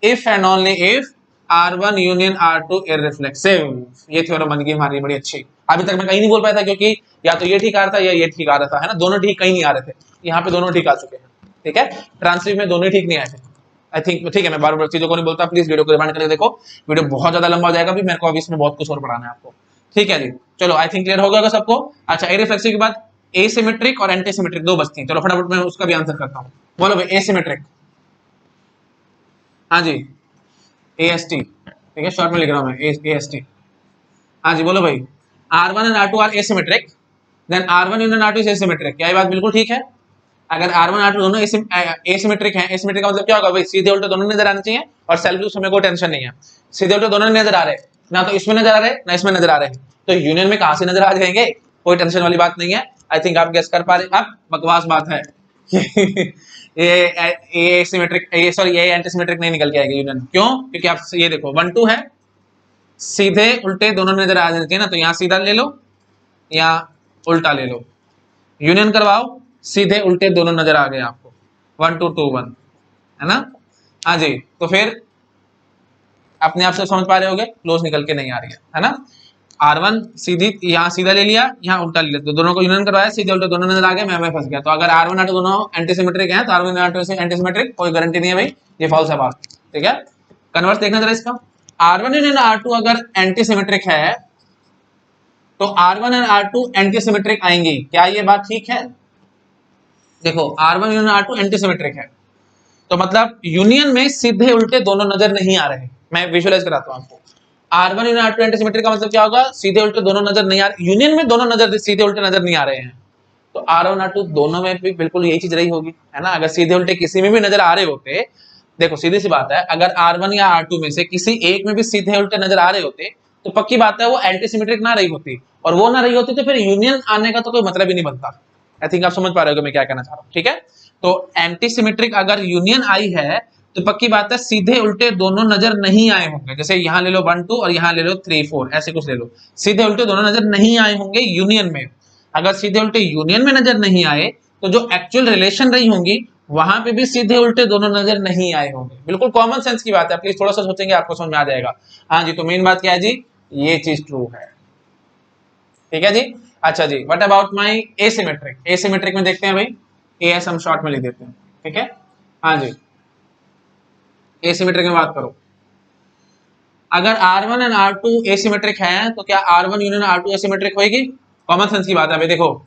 if and only if R1 union R2 irreflexive। ये थ्योरम बन गई हमारी बड़ी अच्छी। अभी तक मैं कहीं नहीं बोल पाया था क्योंकि या तो ये ठीक आ रहा था या ये ठीक आ रहा था, है ना, दोनों ठीक कहीं नहीं आ रहे थे, यहाँ पे दोनों ठीक आ चुके हैं, ठीक है। ट्रांसलेट में दोनों ठीक नहीं आए थे आई थिंक, ठीक है। मैं बार बार चीजों को नहीं बोलता, प्लीज वीडियो को रिमाइंड करके देखो, वीडियो बहुत ज्यादा लंबा हो जाएगा, भी मेरे को अभी इसमें बहुत कुछ और पढ़ाना है आपको, ठीक है जी। चलो आई थिंक क्लियर हो गया सबको। अच्छा, इररिफ्लेक्सिव के बाद एसिमेट्रिक और एंटीसिमेट्रिक दो बचती हैं, चलो फटाफट मैं उसका भी आंसर करता हूँ। बोलो भाई एसिमेट्रिक, हाँ जी AST, ठीक है, शॉर्ट में लिख रहा हूं मैं AST। हाँ जी बोलो भाई R1 and R2 are asymmetric then R1 union R2 is asymmetric. क्या ये बात बिल्कुल ठीक है? अगर R1 R2 दोनों एसिमेट्रिक हैं, एसिमेट्रिक का मतलब क्या होगा भाई, सीधे उल्टे दोनों नजर आने चाहिए और सेल्फ लूज हमें कोई टेंशन नहीं है, सीधे उल्टे दोनों नजर आ रहे हैं, ना तो इसमें नजर आ रहे ना इसमें नजर आ रहे हैं, तो यूनियन में कहां से नजर आ जाएंगे, कोई टेंशन वाली बात नहीं है। आई थिंक आप गेस कर पा रहे, अब बकवास बात है ये सिमेट्रिक, ये सॉरी ये एंटीसिमेट्रिक नहीं निकल के आएगी यूनियन, क्यों? क्योंकि आप ये देखो 1 2 है, सीधे उल्टे दोनों नजर आ जाते हैं ना, तो यहाँ सीधा ले लो या उल्टा ले लो, यूनियन करवाओ, सीधे उल्टे दोनों नजर आ गए आपको, 1 2 2 1, है ना। हाँ जी, तो फिर अपने आप से समझ पा रहे होगे क्लोज निकल के नहीं आ रही है ना। R1 सीधी यहाँ सीधा ले लिया, यहाँ उल्टा ले लिया, तो दोनों को यूनियन करवाया, सीधे उल्टे दोनों नजर आ गए, मैं फंस गया। तो अगर R1 R2 दोनों एंटीसिमेट्रिक हैं तो R1 R2 से एंटीसिमेट्रिक कोई गारंटी नहीं है भाई, ये फॉल्स है बात, ठीक है। कन्वर्स देखना जरा इसका, R1 यूनियन R2 अगर एंटीसिमेट्रिक है तो R1 और R2 एंटीसिमेट्रिक आएंगी, क्या ये बात ठीक है? देखो R1 यूनियन R2 एंटीसिमेट्रिक है, तो मतलब यूनियन में सीधे उल्टे दोनों नजर नहीं आ रहे। मैं विजुअलाइज कराता हूं आपको, R1 यूनियन R2 एंटीसिमेट्रिक का मतलब क्या होगा, सीधे उल्टे दोनों नजर नहीं आ रहे, यूनियन में दोनों नजर सीधे उल्टे नजर नहीं आ रहे हैं, तो R1 R2 दोनों में भी बिल्कुल यही चीज रही होगी, है ना। अगर सीधे उल्टे किसी में भी नजर आ रहे होते, देखो सीधी सी बात है, अगर R1 या R2 में से किसी एक में भी सीधे उल्टे नजर आ रहे होते तो पक्की बात है वो एंटीसिमेट्रिक ना रही होती, और वो ना रही होती तो फिर यूनियन आने का तो कोई मतलब ही नहीं बनता। आई थिंक आप समझ पा रहे हो मैं क्या कहना चाह रहा हूँ, ठीक है। तो एंटीसिमेट्रिक अगर यूनियन आई है तो पक्की बात है सीधे उल्टे दोनों नजर नहीं आए होंगे, जैसे यहाँ ले लो 1 2 और यहाँ ले लो 3 4, ऐसे कुछ ले लो, सीधे उल्टे दोनों नजर नहीं आए होंगे यूनियन में। अगर सीधे उल्टे यूनियन में नजर नहीं आए तो जो एक्चुअल रिलेशन रही होंगी वहां पे भी सीधे उल्टे दोनों नजर नहीं आए होंगे। बिल्कुल कॉमन सेंस की बात है, प्लीज थोड़ा सा सोचेंगे आपको समझ में आ जाएगा। हाँ जी, तो मेन बात क्या है जी, ये चीज ट्रू है, ठीक है जी। अच्छा जी, what about my asymmetric, asymmetric में देखते हैं भाई, एएस हम शॉर्ट में लिख देते हैं, ठीक है। हाँ जी, एसिमेट्रिक में बात करो, अगर R1 एंड R2 एसिमेट्रिक है तो क्या R1 यूनियन R2 एसिमेट्रिक होगी? कॉमन सेंस की बात है भाई, देखो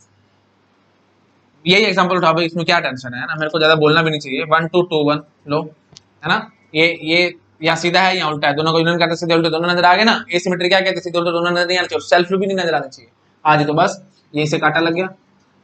यही एग्जांपल उठा भाई, इसमें क्या टेंशन है ना, मेरे को ज्यादा बोलना भी नहीं चाहिए। 1 2 2 1 लो, है ना, ये यहाँ सीधा है यहाँ उल्टा है, दोनों को यूनियन करते सीधे उल्टे दोनों नजर आ गए ना, एसिमेट्रिक क्या कहते हैं, सीधे उल्टे दोनों नजर नहीं आने चाहिए, सेल्फ भी नहीं नजर आना चाहिए। हाँ जी, तो बस यही से काटा लग गया।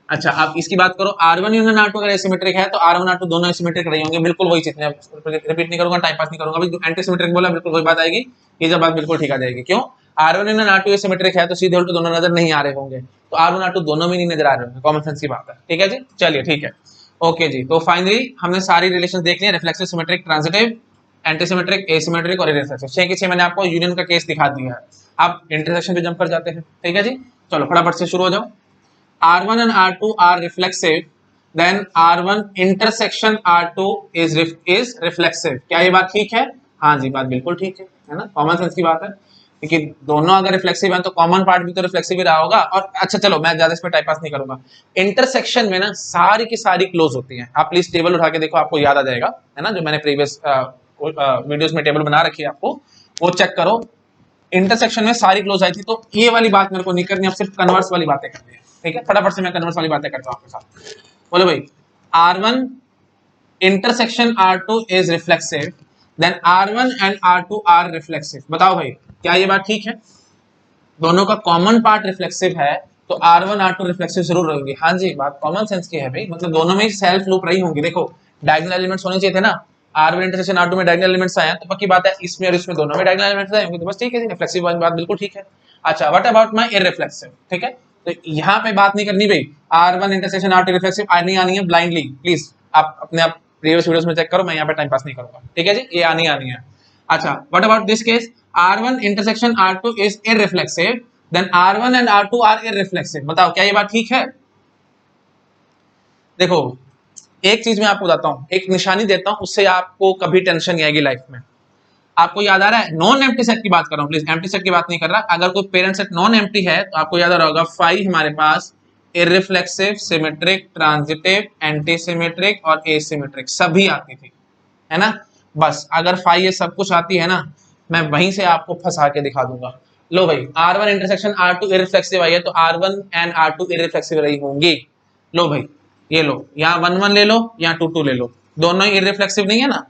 अच्छा, आप इसकी बात करो, R1 यूनियन R2 अगर एसिमेट्रिक है तो R1 R2 दोनों एसिमेट्रिक रही होंगे, बिल्कुल वही चीज, रिपीट नहीं करूंगा, टाइम पास नहीं करूंगा, जो एंटीसिमेट्रिक बोला बिल्कुल वही बात आएगी, ये जब बात बिल्कुल ठीक आ जाएगी। क्यों? R1 यूनियन R2 एसिमेट्रिक है तो सीधे उल्टे दोनों नजर नहीं आ रहे होंगे, तो R1 R2 दोनों में नहीं नजर आ रहे होंगे, कॉमन सेंस की बात है, ठीक है जी। चलिए ठीक है, ओके जी। तो फाइनली हमने सारी रिलेशन देख लिया, reflexive, symmetric, transitive, antisymmetric, asymmetric और इररिफ्लेक्सिव, 6 के 6 मैंने आपको यूनियन का केस दिखा दिया है। आप इंटरसेक्शन पे जंप कर जाते हैं, ठीक है जी। चलो फटाफट से शुरू हो जाओ। R1 and R2 are reflexive, then R1 intersection R2 is reflexive। क्या ये बात ठीक है? हाँ जी, बात बिल्कुल ठीक है ना, कॉमन सेंस की बात है, क्योंकि दोनों अगर रिफ्लेक्सिव हैं तो कॉमन पार्ट भी तो रिफ्लेक्सिव ही रहा होगा। और अच्छा चलो, मैं ज्यादा इस पर टाइप पास नहीं करूंगा, इंटरसेक्शन में ना सारी की सारी क्लोज होती हैं। आप प्लीज टेबल उठा के देखो, आपको याद आ जाएगा, है ना, जो मैंने प्रीवियस वीडियोस में टेबल बना रखी है, आपको वो चेक करो। इंटरसेक्शन में सारी क्लोज आई थी, तो ये वाली बात मेरे को नहीं करनी, अब सिर्फ कन्वर्स वाली बातें करनी है, ठीक है। फटाफट से मैं कन्वर्स वाली बातें करता हूं आपके साथ। बोलो भाई, R1 intersection R2 is reflexive, then R1 and R2 are reflexive. बताओ भाई, क्या ये बात ठीक है? दोनों का कॉमन पार्ट रिफ्लेक्सिव है तो R1 R2 रिफ्लेक्सिव जरूर रहेंगे। हाँ जी, बात कॉमन सेंस की है भाई, मतलब दोनों में ही सेल्फ लूप रही होंगी। देखो डायगोनल एलिमेंट्स होने चाहिए थे ना, R1 इंटरसेक्शन R2 में डायगोनल एलिमेंट्स आए हैं, तो पक्की बात है इसमें और इसमें दोनों में डायगोनल एलिमेंट्स आए होंगे, तो बस ठीक है जी, रिफ्लेक्सिव वाली बात बिल्कुल ठीक है। अच्छा, व्हाट अबाउट माय इररिफ्लेक्सिव, ठीक है, तो यहाँ पे बात नहीं करनी भाई, R1 इंटरसेक्शन R2 रिफ्लेक्सिव नहीं आनी है ब्लाइंडली, प्लीज आप अपने आप प्रीवियस वीडियोस में चेक करो, मैं यहाँ पे टाइम पास नहीं करूंगा, ठीक है जी, ये आनी है। अच्छा, what about this case, R1 intersection R2 is irreflexive, then R1 and R2 are irreflexive. बताओ क्या ये बात ठीक है? देखो एक चीज मैं आपको बताता हूँ, एक निशानी देता हूँ, उससे आपको कभी टेंशन नहीं आएगी लाइफ में। आपको याद आ रहा है, नॉन एम्प्टी सेट की बात कर रहा हूँ, प्लीज एम्प्टी सेट की बात नहीं कर रहा। अगर कोई पेरेंट सेट नॉन एम्प्टी है तो आपको याद आ रहा होगा फाई हमारे पास irreflexive, symmetric, transitive, anti symmetric और एसिमेट्रिक सभी आती थी, है ना। बस अगर फाई ये सब कुछ आती है ना, मैं वहीं से आपको फंसा के दिखा दूंगा। लो भाई, R1 इंटरसेक्शन R2 इररिफ्लेक्सिव आई है तो R1 एंड R2 इररिफ्लेक्सिव रही होंगी। लो भाई ये लो, यहाँ 1 1 ले लो, यहाँ 2 2 ले लो, दोनों ही इररिफ्लेक्सिव नहीं है ना।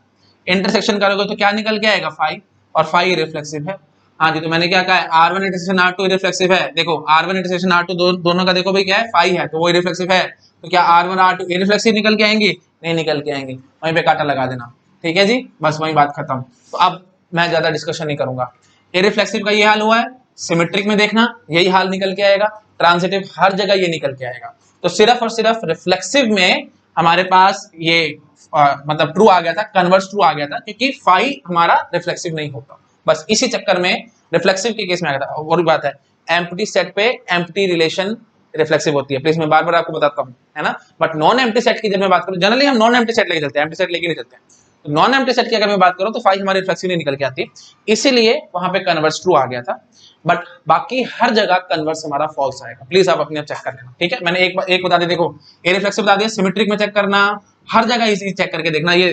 इंटरसेक्शन करोगे तो क्या निकल के आएगा, फाई, और फाई इररिफ्लेक्सिव है। हाँ जी, तो मैंने क्या कहा है, R1 इंटरसेक्शन R2 इररिफ्लेक्सिव है। देखो R1 इंटरसेक्शन R2 दोनों का देखो भाई क्या है, फाई है, तो वो इररिफ्लेक्सिव है। तो क्या R1 R2 इररिफ्लेक्सिव निकल के आएंगी? नहीं निकल के आएंगी, वहीं पे कांटा लगा देना, ठीक है जी, बस वही बात खत्म। तो अब मैं ज्यादा डिस्कशन नहीं करूंगा। इररिफ्लेक्सिव का ये हाल हुआ है, सिमेट्रिक में देखना यही हाल निकल के आएगा, ट्रांजिटिव हर जगह ये निकल के आएगा। तो सिर्फ और सिर्फ रिफ्लेक्सिव में हमारे पास ये मतलब ट्रू आ गया था, कन्वर्स ट्रू आ गया था, क्योंकि फाई हमारा रिफ्लेक्सिव नहीं होता। बस इसी चक्कर में रिफ्लेक्सिव के केस में आ गया था। और बात है, एम्प्टी सेट पे एम्प्टी रिलेशन रिफ्लेक्सिव होती है, प्लीज मैं बार बार आपको बताता हूँ, है ना। बट नॉन एम्प्टी सेट की जब मैं बात करूँ, जनरली हम नॉन एम्प्टी सेट लेके चलते हैं, एम्प्टी सेट लेके नहीं चलते हैं। तो नॉन एम्प्टी सेट की अगर मैं बात करूँ तो फाई हमारी रिफ्लेक्सिव नहीं निकल के आती, इसीलिए वहां पे कन्वर्स ट्रू आ गया था। बट बाकी हर जगह कन्वर्स हमारा फॉल्स आएगा, प्लीज आप अपने आप चेक कर लेना, ठीक है। मैंने एक बता दिया, देखो इररिफ्लेक्सिव बता दिया, सिमेट्रिक में चेक करना, हर जगह इसी चेक करके देखना, ये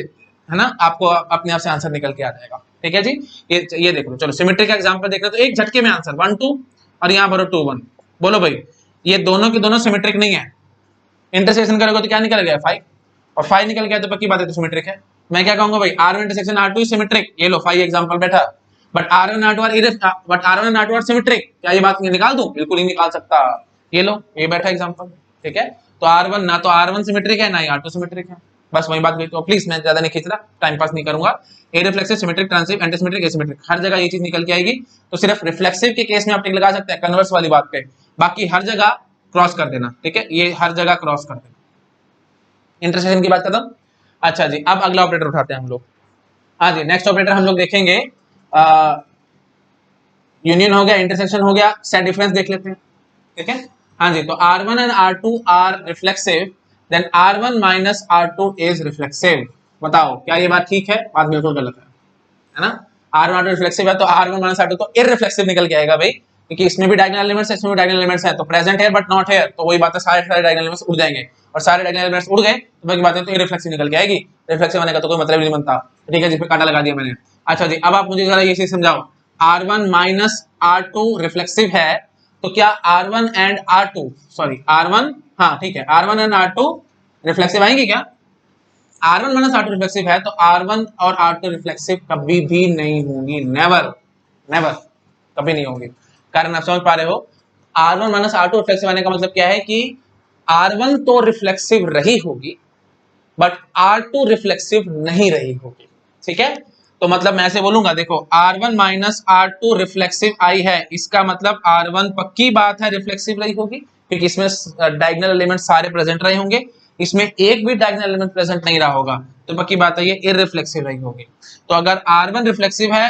है ना, आपको अपने आप से आंसर निकल के आ जाएगा, ठीक है जी। ये देख लो, चलो सिमेट्रिक का एग्जांपल देख रहे हो तो एक झटके में आंसर 1 2 और यहाँ भरो 2 1। बोलो भाई, ये दोनों के दोनों सिमेट्रिक नहीं है, इंटरसेक्शन करोगे तो क्या निकल गया, 5, और 5 निकल गया तो पक्की बात है तो सिमेट्रिक है। मैं क्या कहूंगा भाई, R1 इंटरसेक्शन R2 सिमेट्रिक, ये लो 5 एग्जांपल बैठा। But R1 and R2 are symmetric, क्या ये बात निकाल दूं? बिल्कुल नहीं निकाल सकता। ये लो, ये बैठा एग्जांपल, ठीक है। तो R1 ना तो R1 सिमेट्रिक है ना ही R2 सिमेट्रिक है, बस वही बात गई। तो प्लीज मैं ज्यादा नहीं खींच रहा, टाइम पास नहीं करूंगा। Irreflexive, symmetric, transitive, anti symmetric, asymmetric, हर जगह ये चीज निकल के आएगी। तो सिर्फ रिफ्लेक्सिव के केस में आप टिक लगा सकते हैं कन्वर्स वाली बात पे, बाकी हर जगह क्रॉस कर देना, ठीक है, ये हर जगह क्रॉस कर देना। इंटरसेक्शन की बात खत्म। अच्छा जी, अब अगला ऑपरेटर उठाते हैं हम लोग। हाँ जी, नेक्स्ट ऑपरेटर हम लोग देखेंगे, यूनियन हो गया, इंटरसेक्शन हो गया, सेट डिफरेंस देख लेते हैं, ठीक है। हाँ जी, तो R1 and R2 are reflexive, then R1 minus R2 is reflexive. बताओ क्या ये बात ठीक है? बात बिल्कुल गलत है ना। R1 R2 रिफ्लेक्सिव है तो R1 माइनस R2 तो इररिफ्लेक्सिव निकल के आएगा भाई, क्योंकि इसमें भी डायगोनल एलिमेंट्स है, इसमें भी डायगोनल एलिमेंट्स है, तो प्रेजेंट है बट नॉट है, तो वही बात है, सारे डायगोनल एलिमेंट्स उड़ जाएंगे, और सारे डायगोनल एलिमेंट्स उड़ गए तो बाकी बात है तो इररिफ्लेक्सिव निकल के आएगी। रिफ्लेक्सिव आने का तो कोई मतलब नहीं बनता, ठीक है, जिस पे कांटा लगा दिया मैंने। अच्छा जी, अब आप मुझे जरा ये चीज समझाओ, R1 माइनस R2 रिफ्लेक्सिव है तो क्या R1 and R2, sorry R1, हाँ ठीक है, R1 एंड R2 रिफ्लेक्सिव आएंगे क्या? R1 माइनस R2 रिफ्लेक्सिव है तो R1 और R2 रिफ्लेक्सिव कभी भी नहीं होंगी, नेवर नेवर, कभी नहीं होंगी। कारण आप समझ पा रहे हो, R1 माइनस R2 रिफ्लेक्सिव आने का मतलब क्या है कि R1 तो रिफ्लेक्सिव रही होगी बट R2 रिफ्लेक्सिव नहीं रही होगी, ठीक है। तो मतलब मैं ऐसे बोलूंगा, देखो R1 माइनस R2 रिफ्लेक्सिव आई है, इसका मतलब R1 पक्की बात है रिफ्लेक्सिव रही होगी, क्योंकि इसमें डायगोनल एलिमेंट सारे प्रेजेंट रहे होंगे, इसमें एक भी डायगोनल एलिमेंट प्रेजेंट नहीं रहा होगा, तो पक्की बात है ये इररिफ्लेक्सिव रही होगी। तो अगर R1 रिफ्लेक्सिव है,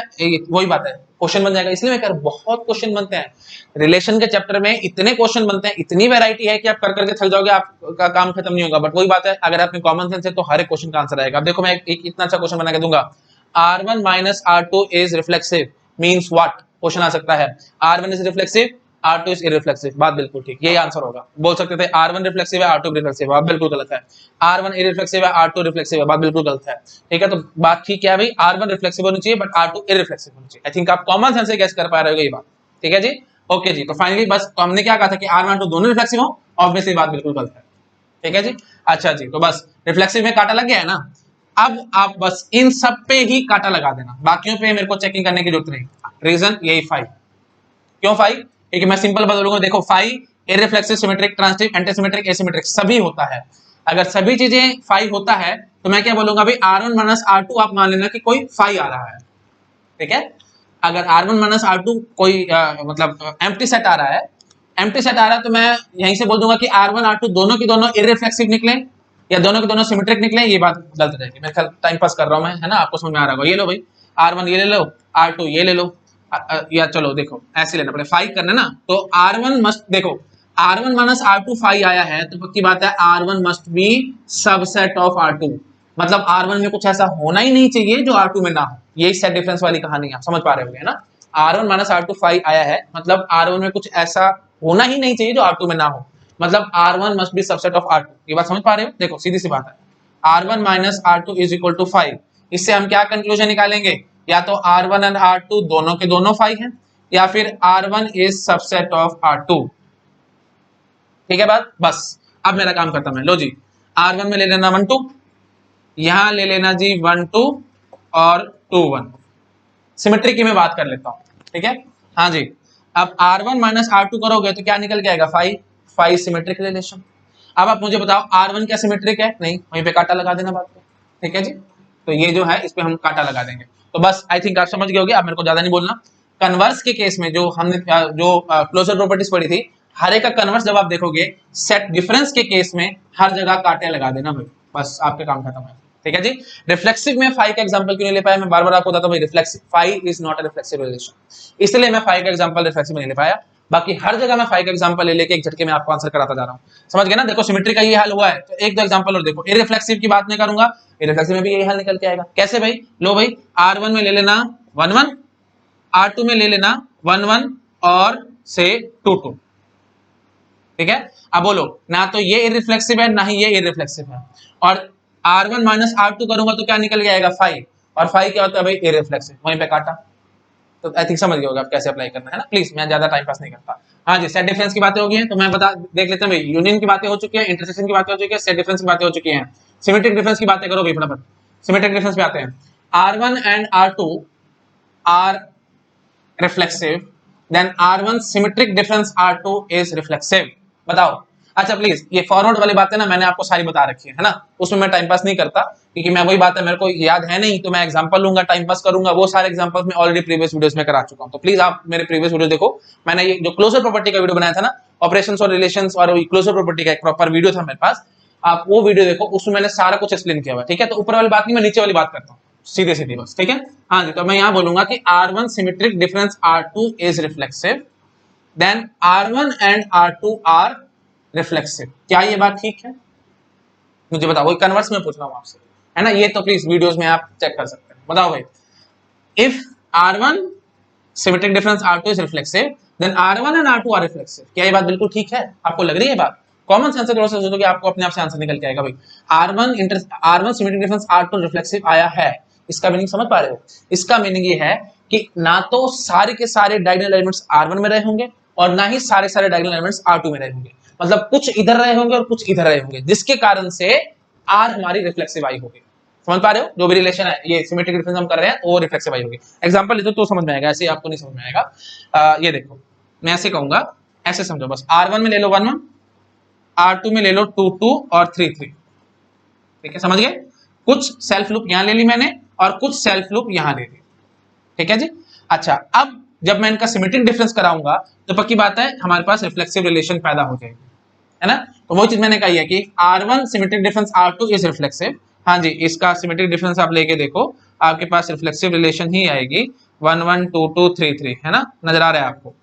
वही बात है, क्वेश्चन बन जाएगा। इसलिए मैं कह रहा हूं बहुत क्वेश्चन बनते हैं रिलेशन के चैप्टर में, इतने क्वेश्चन बनते हैं, इतनी वैरायटी है कि आप कर करके थक जाओगे, आपका काम खत्म नहीं होगा। बट वही बात है, अगर आपने कॉमन सेंस है तो हर एक क्वेश्चन का आंसर आएगा। अब देखो मैं एक इतना अच्छा क्वेश्चन बना के दूंगा, R1 minus R2 is reflexive means what, question आ सकता है। R1 is reflexive, R2 is irreflexive, बात बिल्कुल ठीक, यही आंसर होगा। बोल सकते थे R1 रिफ्लेक्सिव है, R2 रिफ्लेक्सिव है, बात बिल्कुल गलत है। R1 इररिफ्लेक्सिव है, R2 रिफ्लेक्सिव है, बात बिल्कुल गलत है, ठीक है। तो बात ठीक क्या है भाई, R1 रिफ्लेक्सिव होनी चाहिए बट R2 इररिफ्लेक्सिव होनी चाहिए। आई थिंक आप कॉमन सेंस से गेस कर पा रहे हो ये बात, ठीक है जी। ओके जी, तो फाइनली बस तो हमने क्या कहा था कि R1 R2 दोनों रिफ्लेक्सिव हो, ऑब्वियसली बात बिल्कुल गलत है, ठीक है जी। अच्छा जी, तो बस रिफ्लेक्सिव में कांटा लग गया है ना, अब आप बस इन सब पे ही कांटा लगा देना, बाकियों पे मेरे को चेकिंग करने की जरूरत नहीं। रीजन यही 5, क्यों 5? क्योंकि मैं सिंपल बदलूंगा, देखो 5 irreflexive, symmetric, transitive, antisymmetric, asymmetric सभी होता है। अगर सभी चीजें 5 होता है तो मैं क्या बोलूंगा भाई, R1 माइनस R2 आप मान लेना कि कोई 5 आ रहा है, ठीक है। अगर R1 माइनस R2 कोई मतलब एम्प्टी सेट आ रहा है तो मैं यहीं से बोल दूंगा कि R1 R2 दोनों की दोनों इररिफ्लेक्सिव निकले, या दोनों के दोनों सिमेट्रिक निकले, ये बात गलत हो जाएगी। मेरे ख्याल टाइम पास कर रहा हूं मैं, है ना, आपको समझ में आ रहा होगा। ये लो भाई R1 ये ले लो, R2 ये ले लो, या चलो देखो ऐसे लेना पड़ेगा, 5 करना ना, तो R1 मस्ट, देखो R1 माइनस R2 5 आया है तो पक्की बात है R1 must be subset of R2, मतलब R1 में कुछ ऐसा होना ही नहीं चाहिए जो R2 में ना हो। यही सेट डिफरेंस वाली कहानी आप समझ पा रहे होंगे, है ना। R1 माइनस R2 5 आया है, मतलब R1 में कुछ ऐसा होना ही नहीं चाहिए जो R2 में ना हो, मतलब R1 must be subset of R2। ये बात समझ पा रहे हो, देखो सीधी सी बात है, R1 minus R2 is equal to 5। इससे हम क्या कंक्लूजन निकालेंगे, या तो R1 एंड R2 दोनों के दोनों 5 हैं, या फिर R1 is subset of R2। ठीक है बात, बस अब मेरा काम करता हूं मैं, लो जी R1 में ले लेना 1 2, यहां ले लेना जी 1 2 और 2 1। सिमेट्री की मैं बात कर लेता हूं, ठीक है। हाँ जी, अब R1 माइनस R2 करोगे तो क्या निकल के आएगा, 5 5 सिमेट्रिक रिलेशन। अब आप मुझे बताओ R1 क्या सिमेट्रिक है, नहीं, वहीं पे कांटा लगा देना बात पे, ठीक है जी। तो ये जो है इस पे हम कांटा लगा देंगे। तो बस आई थिंक आप समझ गए होगे, अब मेरे को ज्यादा नहीं बोलना। कन्वर्स के केस में जो हमने जो क्लोजर प्रॉपर्टीज पढ़ी थी, हर एक का कन्वर्स जब आप देखोगे सेट डिफरेंस के केस में हर जगह कांटे लगा देना भाई, बस आपके काम खत्म है, ठीक है जी। रिफ्लेक्सिव में 5 का एग्जांपल क्यों नहीं ले पाया, मैं बार बार आपको बताता हूं भाई, reflexive 5 is not a reflexive relation, इसलिए मैं 5 का एग्जांपल रिफ्लेक्सिव में नहीं ले पाया। बाकी हर जगह मैं 5 का एग्जांपल ले लेके एक झटके में आपको आंसर कराता जा रहा हूं, समझ गए ना। देखो सिमेट्री का ये हाल हुआ है, तो एक दो एग्जांपल और देखो। इररिफ्लेक्सिव की बात नहीं करूंगा, इररिफ्लेक्सिव में भी यही हाल निकल के आएगा। कैसे भाई, लो भाई R1 में ले लेना 1 1, R2 में ले लेना 1 1 और से 2 2, ठीक है। अब बोलो, ना तो ये इररिफ्लेक्सिव है ना ही ये इररिफ्लेक्सिव है, और R1 माइनस R2 करूंगा तो क्या निकल के आएगा, 5, और 5 क्या होता है भाई, इररिफ्लेक्सिव, वहीं पे काटा। तो आई थिंक समझ गए होगे आप कैसे अप्लाई करना है ना। प्लीज मैं ज्यादा टाइम पास नहीं करता। हाँ जी, सेट डिफरेंस की बातें हो गई हैं, तो मैं बता देख लेते हैं भाई, यूनियन की बातें हो चुकी है, इंटरसेक्शन की बातें हो चुकी है, सेट डिफरेंस की बातें हो चुकी हैं। सिमेट्रिक डिफरेंस की बातें करो भाई फटाफट। सिमेट्रिक डिफरेंस पे आते हैं। R1 and R2 are reflexive, then R1 symmetric difference R2 is reflexive. बताओ। अच्छा प्लीज, ये फॉरवर्ड वाली बातें ना मैंने आपको सारी बता रखी है ना, उसमें मैं टाइम पास नहीं करता, क्योंकि मैं वही बात है मेरे को याद है नहीं, तो मैं एग्जांपल लूंगा, टाइम पास करूंगा। वो सारे एग्जांपल्स मैं ऑलरेडी प्रीवियस वीडियोस में करा चुका हूं, तो प्लीज आप मेरे प्रीवियस वीडियो देखो। मैंने ये जो क्लोजर प्रॉपर्टी का वीडियो बनाया था ना, ऑपरेशंस और रिलेशंस और क्लोजर प्रॉपर्टी का एक प्रॉपर वीडियो था मेरे पास, आप वो वीडियो देखो, उसमें मैंने सारा कुछ एक्सप्लेन किया हुआ है, ठीक है। तो ऊपर वाली बात नहीं, मैं नीचे वाली बात करता हूँ सीधे सीधे बस, ठीक है। हाँ जी, तो मैं यहाँ बोलूंगा कि R1 symmetric difference R2 is reflexive, then R1 and R2 are reflexive. क्या ये बात ठीक है, मुझे बताओ, वही कन्वर्स में पूछ रहा हूं आपसे, है ना। ये तो प्लीज वीडियोस में आप चेक कर सकते हैं। बताओ भाई, if R1 symmetric difference R2 is reflexive, then R1 and R2 are reflexive. क्या ये बात बिल्कुल ठीक है, आपको लग रही है बात? कॉमन सेंस से थोड़ा सा सोचोगे आपको अपने आप से आंसर निकल के आएगा भाई। R1 symmetric difference R2 reflexive आया है, इसका मीनिंग समझ पा रहे हो? इसका मीनिंग ये है कि ना तो सारे के सारे डायगोनल एलिमेंट्स R1 में रहे होंगे, और ना ही सारे सारे डायगोनल एलिमेंट्स R2 में रहे होंगे, मतलब कुछ इधर रहे होंगे और कुछ इधर रहे होंगे, जिसके कारण से R हमारी रिफ्लेक्सिव आई होगी। समझ पा रहे हो? जो भी रिलेशन है, ये सिमेट्रिक डिफरेंस हम कर रहे हैं, वो रिफ्लेक्सिव आई होगी। एग्जांपल लेते तो समझ में आएगा, ऐसे आपको नहीं समझ में आएगा। ये देखो, मैं ऐसे कहूंगा, ऐसे समझो बस। R1 में ले लो 1 1, R2 में ले लो 2 2 और 3 3, ठीक है, समझ गए? कुछ सेल्फ लूप यहां ले ली मैंने, और कुछ सेल्फ लूप यहां ले ली, ठीक है जी। अच्छा, अब जब मैं इनका सिमेट्रिक डिफरेंस कराऊंगा तो पक्की बात है हमारे पास रिफ्लेक्सिव रिलेशन पैदा हो जाएगी, है ना। तो वो चीज मैंने कही है कि R1 symmetric difference R2 is reflexive. हाँ जी, इसका सिमेट्रिक डिफरेंस आप लेके देखो, आपके पास रिफ्लेक्सिव रिलेशन ही आएगी, 1 1 2 2 3 3, है ना, नजर आ रहा है आपको?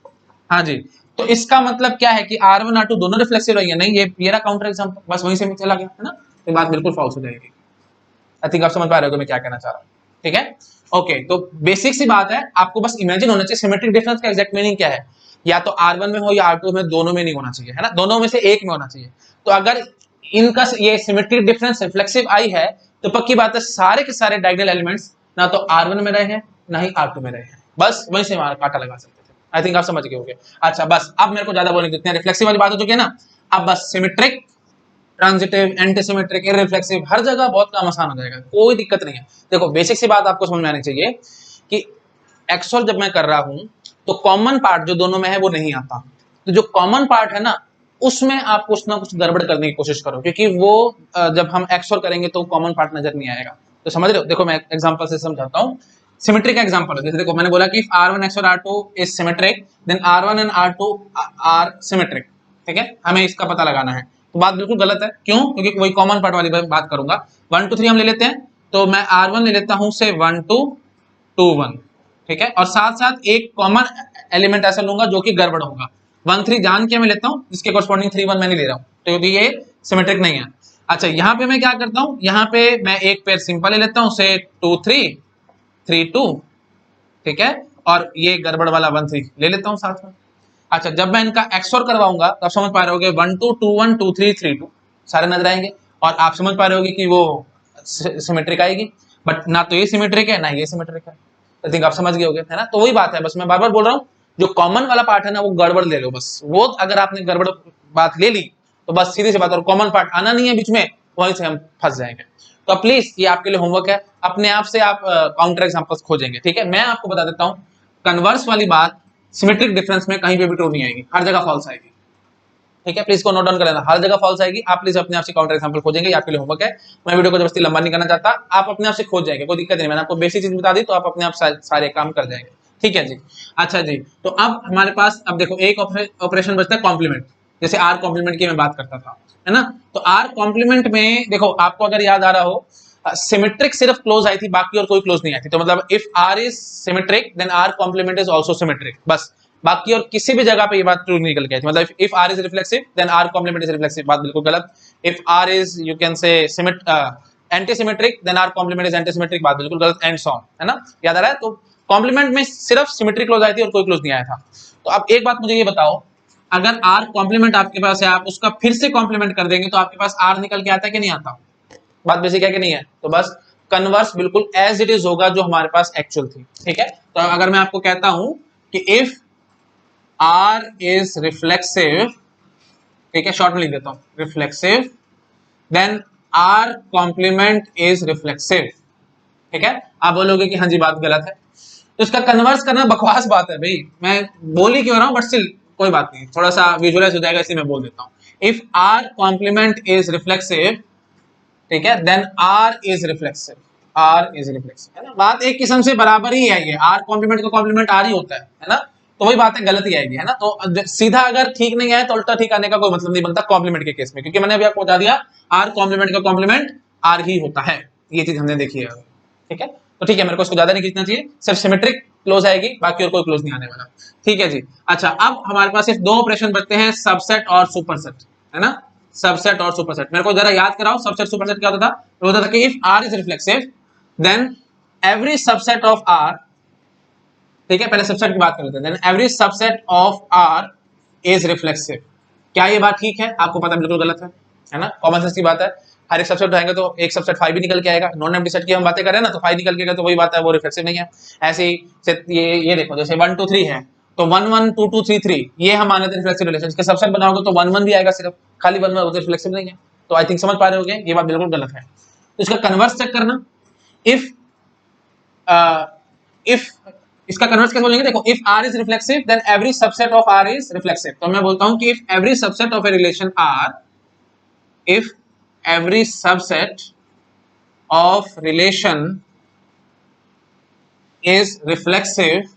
हाँ जी। तो इसका मतलब क्या है कि R1 R2 दोनों रिफ्लेक्सिव रहेंगे? नहीं, ये रहा काउंटर एग्जांपल, बस वहीं से चला गया, है ना। तो बात बिल्कुल फॉल्स हो जाएगी। आई थिंक आप समझ पा रहे हो मैं क्या कहना चाह रहा हूँ, ठीक है। ओके, तो बेसिक सी बात है, आपको बस इमेजिन होना चाहिए सिमेट्रिक डिफरेंस का एग्जैक्ट मीनिंग क्या है। या तो R1 में हो या R2 में, दोनों में नहीं होना चाहिए, है ना, दोनों में से एक में होना चाहिए। तो अगर इनका ये सिमेट्रिक डिफरेंस रिफ्लेक्सिव आई है, तो पक्की बात है सारे के सारे डायगोनल एलिमेंट्स ना तो R1 में रहे हैं ना ही R2 में रहे हैं, बस वहीं से कांटा लगा सकते थे। आई थिंक आप समझ गए होंगे। अच्छा बस, अब मेरे को ज्यादा बोलने देते हैं, रिफ्लेक्सिव वाली बात हो चुकी है ना। अब बस सिमेट्रिक, ट्रांजिटिव, एंटीसिमेट्रिक, इररिफ्लेक्सिव, हर जगह बहुत काम आसान हो जाएगा, कोई दिक्कत नहीं है। देखो बेसिक सी बात आपको समझ में आनी चाहिए कि एक्सोल जब मैं कर रहा हूं तो कॉमन पार्ट जो दोनों में है वो नहीं आता। तो जो कॉमन पार्ट है ना, उसमें आप कुछ ना कुछ गड़बड़ करने की कोशिश करो, क्योंकि वो जब हम एक्सोल करेंगे तो कॉमन पार्ट नजर नहीं आएगा। तो समझ रहे हो? देखो मैं एग्जांपल से समझाता हूं। सिमेट्रिक का एग्जांपल है, जैसे देखो मैंने बोला कि R1 XOR R2 is symmetric, then R1 and R2 are symmetric, ठीक है। हमें इसका पता लगाना है तो बात बिल्कुल गलत है। क्यों? क्योंकि वही कॉमन पार्ट वाली बात करूंगा। 1 2 3 हम ले लेते हैं, तो मैं R1 ले लेता हूं से 1 2 2 1, ठीक है, और साथ साथ एक कॉमन एलिमेंट ऐसा लूंगा जो कि गड़बड़ होगा। 1 3 जान के मैं लेता हूं, जिसके कोरस्पॉन्डिंग 3 1 मैं नहीं ले रहा हूं, क्योंकि ये सिमेट्रिक नहीं है। अच्छा, यहाँ पे मैं क्या करता हूँ, यहाँ पे मैं एक पेयर सिंपल ले लेता हूँ से 2 3 3 2, ठीक है, और ये गड़बड़ वाला 1 3 ले लेता हूँ साथ में। अच्छा, जब मैं इनका एक्सओर करवाऊंगा तो आप समझ पा रहे होगे 1 2 2 1 2 3 3 2 सारे नजर आएंगे, और आप समझ पा रहे होगे कि वो सिमेट्रिक आएगी। बट ना तो ये सिमेट्रिक है ना ये सिमेट्रिक है। आई थिंक आप समझ गए होगे, है ना। तो वही बात है, बस मैं बार बार बोल रहा हूँ, जो कॉमन वाला पार्ट है ना वो गड़बड़ ले लो बस। वो अगर आपने गड़बड़ बात ले ली तो बस सीधी सी बात, और कॉमन पार्ट आना नहीं है बीच में, वहीं से हम फंस जाएंगे। तो प्लीज ये आपके लिए होमवर्क है, अपने आप से आप काउंटर एग्जांपल्स खोजेंगे, ठीक है। मैं आपको बता देता हूँ, कन्वर्स वाली बात सिमेट्रिक डिफरेंस में कहीं पे भी ट्रू नहीं आएगी, हर जगह फॉल्स आएगी, ठीक है। प्लीज को नोट डाउन कर लेना, हर जगह फॉल्स आएगी। आप प्लीज अपने आप से काउंटर एग्जांपल खोजेंगे, ये आपके लिए होमवर्क है। मैं वीडियो को जबरदस्ती लंबा नहीं करना चाहता, आप अपने आप से खोज जाएंगे, कोई दिक्कत नहीं। मैंने आपको बेसिक चीज बता दी तो आप अपने आप सारे काम कर जाएंगे, ठीक है जी। अच्छा जी, तो अब हमारे पास अब देखो एक ऑपरेशन बचता है कॉम्प्लीमेंट, जैसे आर कॉम्प्लीमेंट की मैं बात करता था, है ना। तो आर कॉम्प्लीमेंट में देखो, आपको अगर याद आ रहा हो, सिमेट्रिक सिर्फ क्लोज आई थी, बाकी और कोई क्लोज नहीं आई थी। तो मतलब if R is symmetric then R complement is also symmetric, बस। बाकी और किसी भी जगह पे ये बात ट्रू निकल के आई थी। मतलब if R is reflexive then R complement is reflexive, बात बिल्कुल गलत। If R is you can say anti symmetric then R complement is anti symmetric, बात बिल्कुल गलत, एंड सो ऑन, है ना। याद आ रहा है? तो कॉम्प्लीमेंट में सिर्फ सिमेट्रिक क्लोज आई थी और कोई क्लोज नहीं आया था। तो अब एक बात मुझे ये बताओ, अगर आर कॉम्प्लीमेंट आपके पास है, आप उसका फिर से कॉम्प्लीमेंट कर देंगे तो आपके पास आर निकल के आता है कि नहीं आता? बात बेसिक है कि नहीं है? तो बस कन्वर्स बिल्कुल एज इट इज होगा जो हमारे पास एक्चुअल थी, ठीक है। तो अगर मैं आपको कहता हूं कि इफ आर इज रिफ्लेक्सिव, ठीक है, शॉर्ट में लिख देता हूं reflexive, then R complement is reflexive, ठीक है। आप बोलोगे कि हाँ जी बात गलत है, तो इसका कन्वर्स करना बकवास बात है भाई, मैं बोल ही क्यों रहा हूं, बट स्टिल कोई बात नहीं, थोड़ा सा विजुअलाइज हो जाएगा इसलिए मैं बोल देता हूं। If R complement is reflexive, ठीक है, then R is reflexive, R is reflexive, है ना। बात एक किस्म से बराबर ही है, ये आर कॉम्प्लीमेंट का कॉम्प्लीमेंट आर ही होता है ना। तो वही बात है, गलत ही आएगी, है ना। तो सीधा अगर ठीक नहीं आए तो उल्टा ठीक आने का कोई मतलब नहीं बनता कॉम्प्लीमेंट के केस में, क्योंकि मैंने अभी आपको बता दिया आर कॉम्प्लीमेंट का कॉम्प्लीमेंट आर ही होता है, ये चीज हमने देखी है, ठीक है। तो ठीक है, मेरे को इसको ज्यादा नहीं खींचना चाहिए, सिर्फ सिमेट्रिक क्लोज आएगी, बाकी और कोई क्लोज नहीं आने वाला, ठीक है जी। अच्छा, अब हमारे पास सिर्फ दो ऑपरेशन बचते हैं, सबसेट और सुपरसेट, है ना। सबसेट और सुपरसेट मेरे को जरा याद कराओ, सबसेट सुपरसेट क्या होता था? तो होता था कि if R is reflexive then every subset of R, ठीक है, पहले सबसेट की बात कर लेते हैं, then every subset of R is reflexive. क्या ये बात ठीक है? आपको पता बिल्कुल गलत है ना। कॉमन सेंस की बात है, हर एक सबसेट उठाएंगे तो एक सबसेट 5 भी निकल के आएगा। नॉन एम्प्टी सेट की हम बातें करें ना, तो 5 निकल के आएगा, तो वही बात है, वो रिफ्लेक्सिव नहीं है। ऐसे ही ये देखो, जैसे 1 2 3 है, तो 1 1 2 2 3 3 ये हम मानते हैं रिफ्लेक्सिव रिलेशन, इसके सबसेट बनाओगे तो 1 1 भी आएगा, सिर्फ खाली 1 1 रिफ्लेक्सिव नहीं है। तो आई थिंक समझ पा रहे होगे, ये बात बिल्कुल गलत है। तो इसका कन्वर्स चेक करना, इफ इफ इसका कन्वर्स कैसे बोलेंगे? देखो, if R is reflexive then every subset of R is reflexive. तो मैं बोलता हूं कि if every subset of a relation R, if every subset of relation is reflexive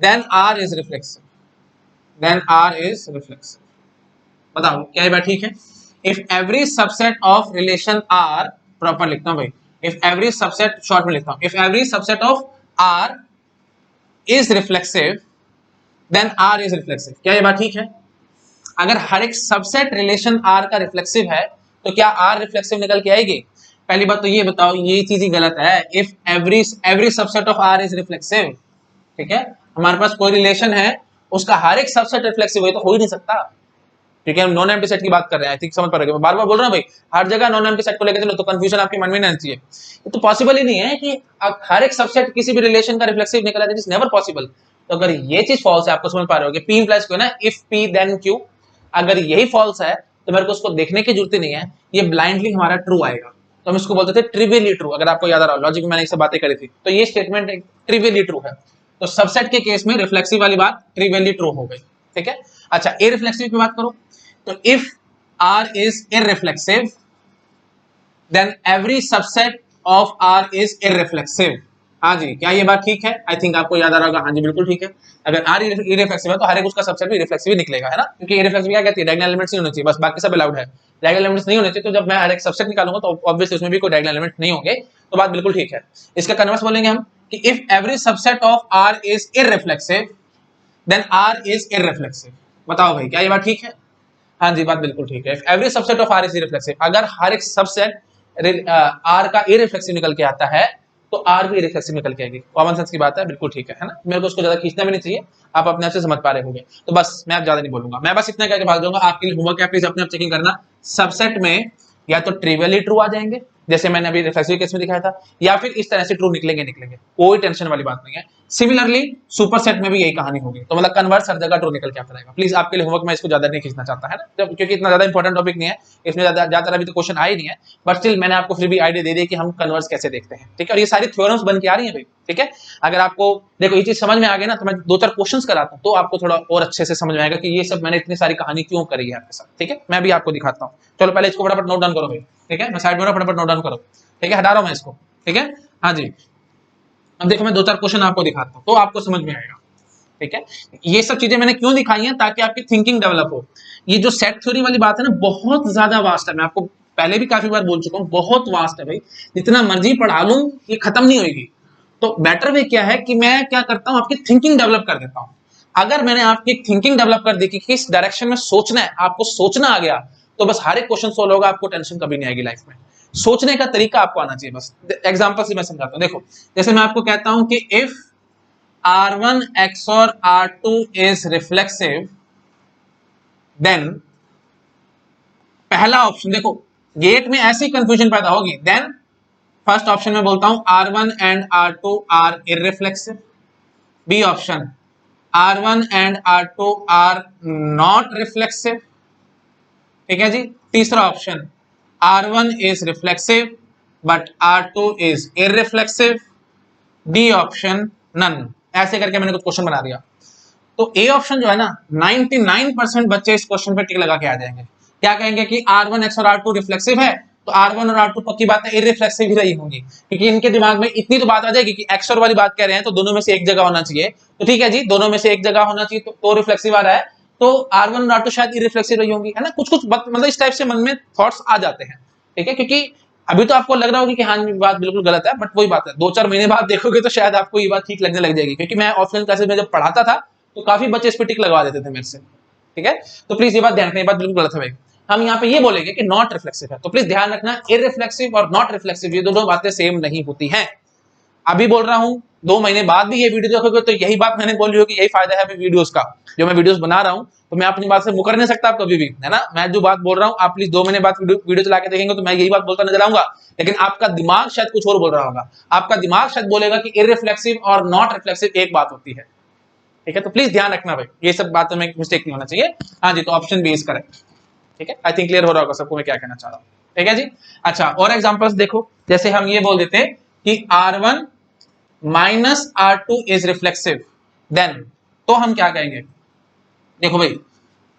then R is reflexive, then R is reflexive। बताओ क्या ये बात ठीक है? if every subset of relation R, proper लिखता हूं भाई, if every subset, शॉर्ट में लिखता हूं, if every subset of R is reflexive then R is reflexive। क्या ये बात ठीक है? अगर हर एक सबसेट रिलेशन आर का रिफ्लेक्सिव है तो क्या आर रिफ्लेक्सिव निकल के आएगी? पहली बात तो ये बताओ, ये चीज ही गलत है। If every subset of R is reflexive, ठीक है, हमारे पास कोई रिलेशन है, उसका हर एक सबसेट रिफ्लेक्सिव है, तो हो ही नहीं सकता, क्योंकि हम नॉन एम्प्टी सेट की बात कर रहे हैं। आई थिंक समझ पा रहे हो, मैं बार बार बोल रहा हूँ भाई, हर जगह नॉन एम्प्टी सेट को लेकर चलो, तो कंफ्यूजन आपके मन में नहीं आनी चाहिए। ये तो पॉसिबल ही नहीं है कि हर एक सबसेट किसी भी रिलेशन का रिफ्लेक्सिव निकला, दैट इज नेवर पॉसिबल। तो अगर ये चीज फॉल्स है, आपको समझ पा रहे हो, पी इंप्लाइज क्यू ना, इफ पी देन क्यू, अगर यही फॉल्स है तो मेरे को उसको देखने की जरूरत नहीं है, ये ब्लाइंडली हमारा ट्रू आएगा। तो हम इसको बोलते थे ट्रिवियली ट्रू। अगर आपको याद आ रहा हो, लॉजिक में मैंने इससे बातें करी थी, तो ये स्टेटमेंट ट्रिवियली ट्रू है। तो सबसेट के केस में रिफ्लेक्सिव वाली बात ट्रिवियली ट्रू हो गई, ठीक है। अच्छा, ए रिफ्लेक्सिव की बात करो, तो if R is irreflexive then every subset of R is irreflexive. हाँ जी, क्या ये बात ठीक है? आई थिंक आपको याद आ रहा होगा। हाँ जी बिल्कुल ठीक है। अगर आर इरेफ्लेक्सिव है तो हर एक उसका सबसेट भी रिफ्लेक्सिव ही निकलेगा, है ना, क्योंकि इरेफ्लेक्सिव क्या कहती है, डायगोनल एलिमेंट्स नहीं होने चाहिए, बस बाकी सब अलाउड है। डायगोनल एलिमेंट्स नहीं होने चाहिए, तो जब मैं हर एक सबसेट निकालूंगा तो ऑब्वियसली उसमें भी कोई डायगोनल एलिमेंट नहीं होंगे, तो बात बिल्कुल ठीक है। इसका कन्वर्स बोलेंगे हम कि if every subset of R is irreflexive then R is irreflexive. बताओ भाई, क्या ये बात ठीक है? हाँ जी, बात बिल्कुल ठीक है। If every subset of R is irreflexive, अगर हर एक सबसेट आर का इररिफ्लेक्सिव निकल के आता है तो आर भी इररिफ्लेक्सिव निकल के आएगी। कॉमन सेंस की बात है, बिल्कुल ठीक है ना। मेरे को उसको ज्यादा खींचना भी नहीं चाहिए, आप अपने आप से समझ पा रहे होंगे। तो बस मैं अब ज्यादा नहीं बोलूंगा, मैं बस इतना करके भाग जाऊंगा। आपके लिए होमवर्क है, प्लीज अपने आप चेकिंग करना। सबसेट में या तो ट्रिवियली ट्रू आ जाएंगे, जैसे मैंने अभी रिफ्लेक्सिव केस में दिखाया था, या फिर इस तरह से ट्रू निकलेंगे, कोई टेंशन वाली बात नहीं है। सिमिलरली सुपर सेट में भी यही कहानी होगी, तो मतलब कन्वर्स हर जगह ट्रू निकल के आता रहेगा। प्लीज आपके लिए होमवर्क मैं इसको ज्यादा नहीं खींचना चाहता, है ना, क्योंकि इतना ज्यादा इंपॉर्टेंट टॉपिक नहीं है, इसमें ज्यादातर अभी तो क्वेश्चन आए नहीं है, बट स्टिल मैंने आपको फिर भी आइडिया दे दी कि हम कन्वर्स कैसे देखते हैं, ठीक है। और ये सारी थ्योरम्स बन के आ रही है भाई, ठीक है। अगर आपको देखो ये चीज समझ में आ गई ना, तो मैं 2-4 क्वेश्चंस कराता हूँ, तो आपको थोड़ा और अच्छे से समझ में आएगा कि ये सब मैंने इतनी सारी कहानी क्यों करी है आपके साथ, ठीक है। मैं भी आपको दिखाता हूँ। चलो पहले इसको फटाफट नोट डाउन करो भाई, ठीक है। मैं साइड में फटाफट नोट डाउन करो, ठीक है, हटा रहा हूं मैं इसको, ठीक है। हाँ जी, अब देखो मैं 2-4 क्वेश्चन आपको दिखाता हूँ, तो आपको समझ में आएगा, ठीक है। ये सब चीजें मैंने क्यों दिखाई हैं, ताकि आपकी थिंकिंग डेवलप हो। ये जो सेट थ्योरी वाली बात है ना, बहुत ज्यादा वास्ट है, मैं आपको पहले भी काफी बार बोल चुका हूँ, बहुत वास्ट है भाई। जितना मर्जी पढ़ा लूं ये खत्म नहीं होगी। तो बेटर वे क्या है कि मैं क्या करता हूँ, आपकी थिंकिंग डेवलप कर देता हूँ। अगर मैंने आपकी थिंकिंग डेवलप कर दी कि किस डायरेक्शन में सोचना है, आपको सोचना आ गया, तो बस हर एक क्वेश्चन सोल्व होगा, आपको टेंशन कभी नहीं आएगी लाइफ में। सोचने का तरीका आपको आना चाहिए बस। एग्जांपल से मैं समझाता हूँ, देखो जैसे मैं आपको कहता हूं कि if R1 XOR R2 is reflexive, then पहला ऑप्शन देखो, गेट में ऐसी कंफ्यूजन पैदा होगी, देन फर्स्ट ऑप्शन में बोलता हूं R1 and R2 are irreflexive. B option R1 and R2 are not reflexive, ठीक है जी। तीसरा option R1 is reflexive but R2 is irreflexive. D option none. ऐसे करके मैंने कुछ क्वेश्चन बना दिया। तो ए ऑप्शन जो है ना, 99% बच्चे इस क्वेश्चन पे टिक लगा के आ जाएंगे। क्या कहेंगे कि R1 X और R2 रिफ्लेक्सिव है, तो R1 और R2 पक्की बात है इररिफ्लेक्सिव ही रही होंगी, क्योंकि इनके दिमाग में इतनी तो बात आ जाएगी कि XOR वाली बात कह रहे हैं, तो दोनों में से एक जगह होना चाहिए। तो ठीक है जी, दोनों में से एक जगह होना चाहिए, तो रिफ्लेक्सिव आ रहा है, तो R1 और R2 शायद इररिफ्लेक्सिव रही होंगी, है ना। कुछ कुछ मतलब इस टाइप से मन में थॉट्स आ जाते हैं, ठीक है। क्योंकि अभी तो आपको लग रहा होगा कि हाँ बात बिल्कुल गलत है, बट वही बात है, 2-4 महीने बाद देखोगे तो शायद आपको ये बात ठीक लगने लग जाएगी। क्योंकि मैं ऑफलाइन क्लासेस में जब पढ़ाता था तो काफी बच्चे इस पर टिक लगवा देते थे मेरे से, ठीक है। तो प्लीज ये बात ध्यान रखना, ये बात बिल्कुल गलत है भाई। हम यहाँ पे ये बोलेंगे कि नॉट रिफ्लेक्सिव है, तो प्लीज ध्यान रखना, इररिफ्लेक्सिव और नॉट रिफ्लेक्सिव ये दोनों बातें सेम नहीं होती हैं। अभी बोल रहा हूँ, 2 महीने बाद भी ये वीडियो देखोगे तो यही बात मैंने बोली होगी, यही फायदा है अभी वीडियोस का। जो मैं वीडियोस बना रहा हूँ, तो मैं अपनी बात से मुकर नहीं सकता आप कभी भी, है ना। मैं जो बात बोल रहा हूँ, आप प्लीज 2 महीने बाद वीडियो चला के देखेंगे तो मैं यही बात बोलता नजर आऊंगा, लेकिन आपका दिमाग शायद कुछ और बोल रहा होगा। आपका दिमाग शायद बोलेगा कि इररिफ्लेक्सिव और नॉट रिफ्लेक्सिव एक बात होती है, ठीक है। तो प्लीज ध्यान रखना भाई, ये सब बातों में मिस्टेक नहीं होना चाहिए। हाँ जी, तो ऑप्शन बी इज करेक्ट, ठीक है। आई थिंक क्लियर हो रहा होगा सबको मैं क्या कहना चाह रहा हूँ, ठीक है जी। अच्छा, और एग्जांपल्स देखो, जैसे हम ये बोल देते कि R1 minus R2 is reflexive, then तो हम क्या कहेंगे, देखो भाई,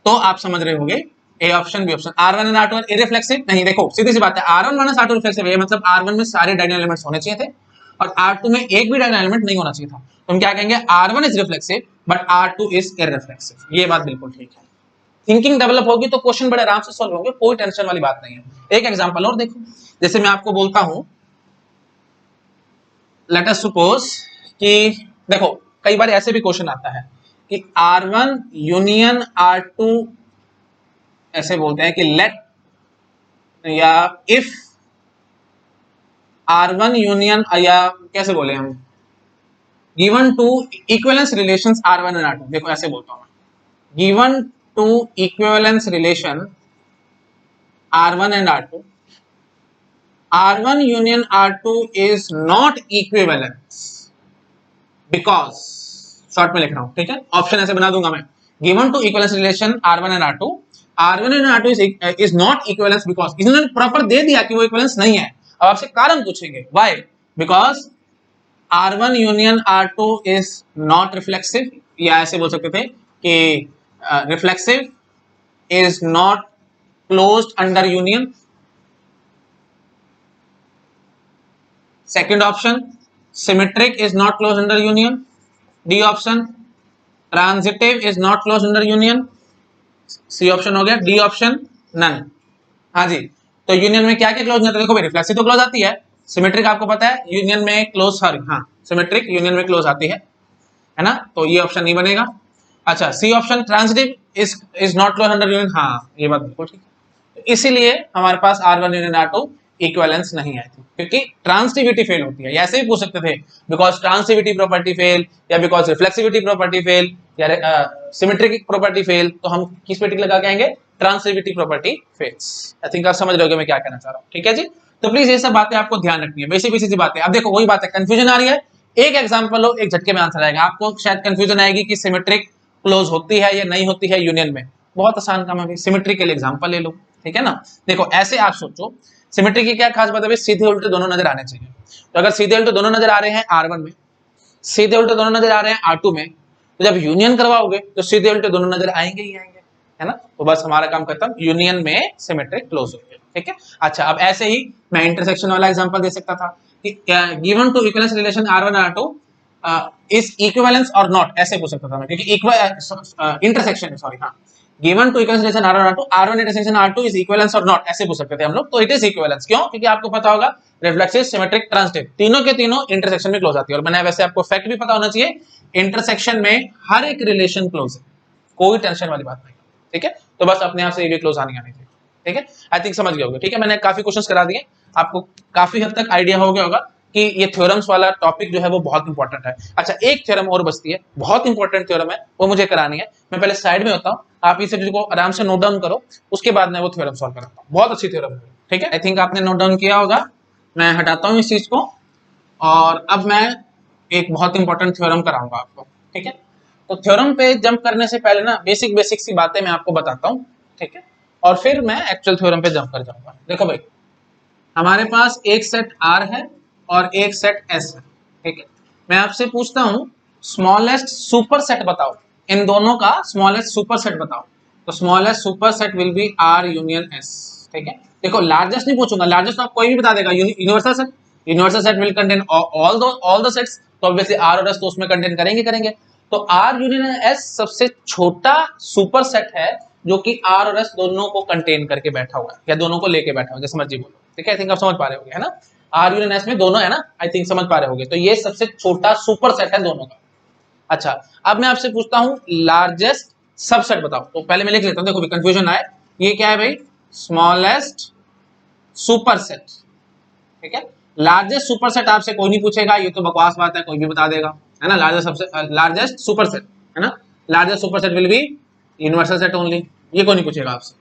तो आप समझ रहे होंगे A option B option, R1 and R2 irreflexive नहीं। देखो सीधी सी बात है, R1 माइनस R2 रिफ्लेक्सिव है, मतलब R1 में सारे डायगोनल एलिमेंट्स होने चाहिए थे और R2 में एक भी डायगोनल एलिमेंट नहीं होना चाहिए था। तो हम क्या कहेंगे, R1 is reflexive but R2 is irreflexive. ये बात बिल्कुल ठीक है। थिंकिंग डेवलप होगी तो क्वेश्चन बड़े आराम से सॉल्व होंगे, कोई टेंशन वाली बात नहीं है। एक एग्जांपल और देखो, जैसे मैं आपको बोलता हूं, लेट अस सपोज कि देखो कई बार ऐसे भी क्वेश्चन आता है कि R1 यूनियन R2, ऐसे बोलते हैं कि लेट या इफ R1 यूनियन, या कैसे बोले हम, given two equivalence relations R1 and R2। देखो ऐसे बोलता हूं मैं, given two equivalence relation R1 and R2, R1 union R2 is not equivalence because, short में लिख रहा हूं, ठीक है, ऑप्शन ऐसे बना दूंगा मैं, given two equivalence relation R1 and R2, R1 and R2 is not equivalence because, इन्होंने प्रॉपर दे दिया कि वो इक्विवेलेंस नहीं है। अब आपसे कारण पूछेंगे why, because R1 union R2 is not reflexive, या ऐसे बोल सकते थे कि reflexive is not closed under union। Second option, symmetric is not close under union, D option. Transitive is not close under union, C option हो गया, डी ऑप्शन नन। हाँ जी, तो यूनियन में क्या क्या क्लोज नहीं आता, देखो भाई रिफ्लेक्सिव तो क्लोज आती है, सिमेट्रिक आपको पता है यूनियन में क्लोज, सॉरी हाँ सिमेट्रिक यूनियन में क्लोज आती है ना, तो ये ऑप्शन नहीं बनेगा। अच्छा C option transitive is not close under union, हाँ ये बात बिल्कुल ठीक है, इसीलिए हमारे पास R1 यूनियन R2 इक्विवेलेंस नहीं आई थी, क्योंकि ट्रांसिटिविटी फेल होती है। ऐसे भी पूछ सकते थे बिकॉज ट्रांसिटिविटी प्रॉपर्टी फेल, या बिकॉज रिफ्लेक्सिविटी प्रॉपर्टी फेल, या सिमेट्रिक प्रॉपर्टी फेल, तो हम किस पे टिक लगा के आएंगे, ट्रांसिटिविटी प्रॉपर्टी फेल्स। आई थिंक आप समझ रहे हो मैं क्या कहना चाह रहा हूँ, ठीक है जी। तो प्लीज ये सब बातें आपको ध्यान रखनी है, बेसिक बेसिक सी बातें। अब देखो वही बात है, कंफ्यूजन आ रही है, एक एग्जांपल लो, एक झटके में आंसर आएगा। आपको शायद कंफ्यूजन आएगी कि सिमेट्रिक क्लोज होती है या नहीं होती है यूनियन में, बहुत आसान काम है, सिमेट्री के लिए एग्जांपल ले लो, ठीक है ना। देखो ऐसे आप सोचो, सिमेट्री की क्या खास बात है, सीधे उल्टे दोनों नजर आने चाहिए। तो अगर सीधे उल्टे दोनों नजर आ रहे हैं R1 में, सीधे उल्टे दोनों नजर आ रहे हैं R2 में, तो जब यूनियन करवाओगे तो सीधे उल्टे दोनों नजर आएंगे ही आएंगे, है ना। तो बस हमारा काम खत्म, यूनियन में सिमेट्रिक क्लोज हो गया, ठीक है। अच्छा अब ऐसे ही मैं इंटरसेक्शन वाला एग्जांपल दे सकता था कि given two equivalence relation R1 R2 is equivalence और नॉट, ऐसे पूछ सकता था मैं, क्योंकि इंटरसेक्शन है, सॉरी हाँ, given two equivalence relation R1 R2, R1 intersection R2 is equivalence और नॉट, ऐसे पूछ सकते थे हम लोग। तो इट इज इक्विवेलेंस, क्यों, क्योंकि आपको पता होगा रिफ्लेक्सिव, सिमेट्रिक, ट्रांजिटिव तीनों के तीनों इंटरसेक्शन में क्लोज आती है। और मैंने वैसे आपको फैक्ट भी पता होना चाहिए, इंटरसेक्शन में हर एक रिलेशन क्लोज है, कोई टेंशन वाली बात नहीं, ठीक है। तो बस अपने आप से ये भी क्लोज आनी चाहिए, ठीक है। आई थिंक समझ गए होंगे, ठीक है। मैंने काफी क्वेश्चंस करा दिए, आपको काफी हद तक आइडिया हो गया होगा कि ये थ्योरम्स वाला टॉपिक जो है वो बहुत इंपॉर्टेंट है। अच्छा एक थ्योरम और बचती है, बहुत इंपॉर्टेंट थ्योरम है, वो मुझे करानी है। मैं पहले साइड में होता हूँ, आप इस चीज को आराम से नोट डाउन करो, उसके बाद मैं वो थ्योरम सॉल्व कराता हूँ। बहुत अच्छी थ्योरम है, ठीक है। आई थिंक आपने नोट डाउन किया होगा, मैं हटाता हूँ इस चीज को, और अब मैं एक बहुत इंपॉर्टेंट थ्योरम कराऊंगा आपको, ठीक है। तो थ्योरम पे जंप करने से पहले ना बेसिक बेसिक सी बातें मैं आपको बताता हूँ, ठीक है, और फिर मैं एक्चुअल थ्योरम पे जंप कर जाऊंगा। देखो भाई हमारे पास एक सेट R है और एक सेट S है, ठीक है। मैं आपसे पूछता हूँ स्मॉलेस्ट सुपर सेट बताओ, इन दोनों का स्मॉलेस्ट सुपर सेट बताओ। तो smallest super set will be R union S, ठीक है। देखो लार्जेस्ट नहीं पूछूंगा, लार्जेस्ट आप कोई भी बता देगा, universal set, universal set will contain all the sets, तो ऑब्वियसली R और S तो उसमें कंटेन करेंगे। तो R यूनियन S सबसे छोटा सुपर सेट है जो कि R और S दोनों को कंटेन करके बैठा हुआ है, या दोनों को लेके बैठा हुआ है, जैसे मर्जी बोलो, ठीक है। आई थिंक आप समझ पा रहे होगे, है ना। R यूनियन S में दोनों है ना, आई थिंक समझ पा रहे होगे। तो ये सबसे छोटा सुपर सेट है दोनों का। अच्छा अब मैं आपसे पूछता हूँ लार्जेस्ट सबसेट बताओ। तो पहले मैं लिख लेता हूँ, देखो भी कंफ्यूजन आए, ये क्या है भाई, स्मॉलेस्ट सुपर सेट, ठीक है। लार्जेस्ट सुपर सेट आपसे कोई नहीं पूछेगा, ये तो बकवास बात है, कोई भी बता देगा, है ना। लार्जेस्ट सुपर सेट, है ना, largest super set will be universal set only, ये कोई नहीं पूछेगा आपसे।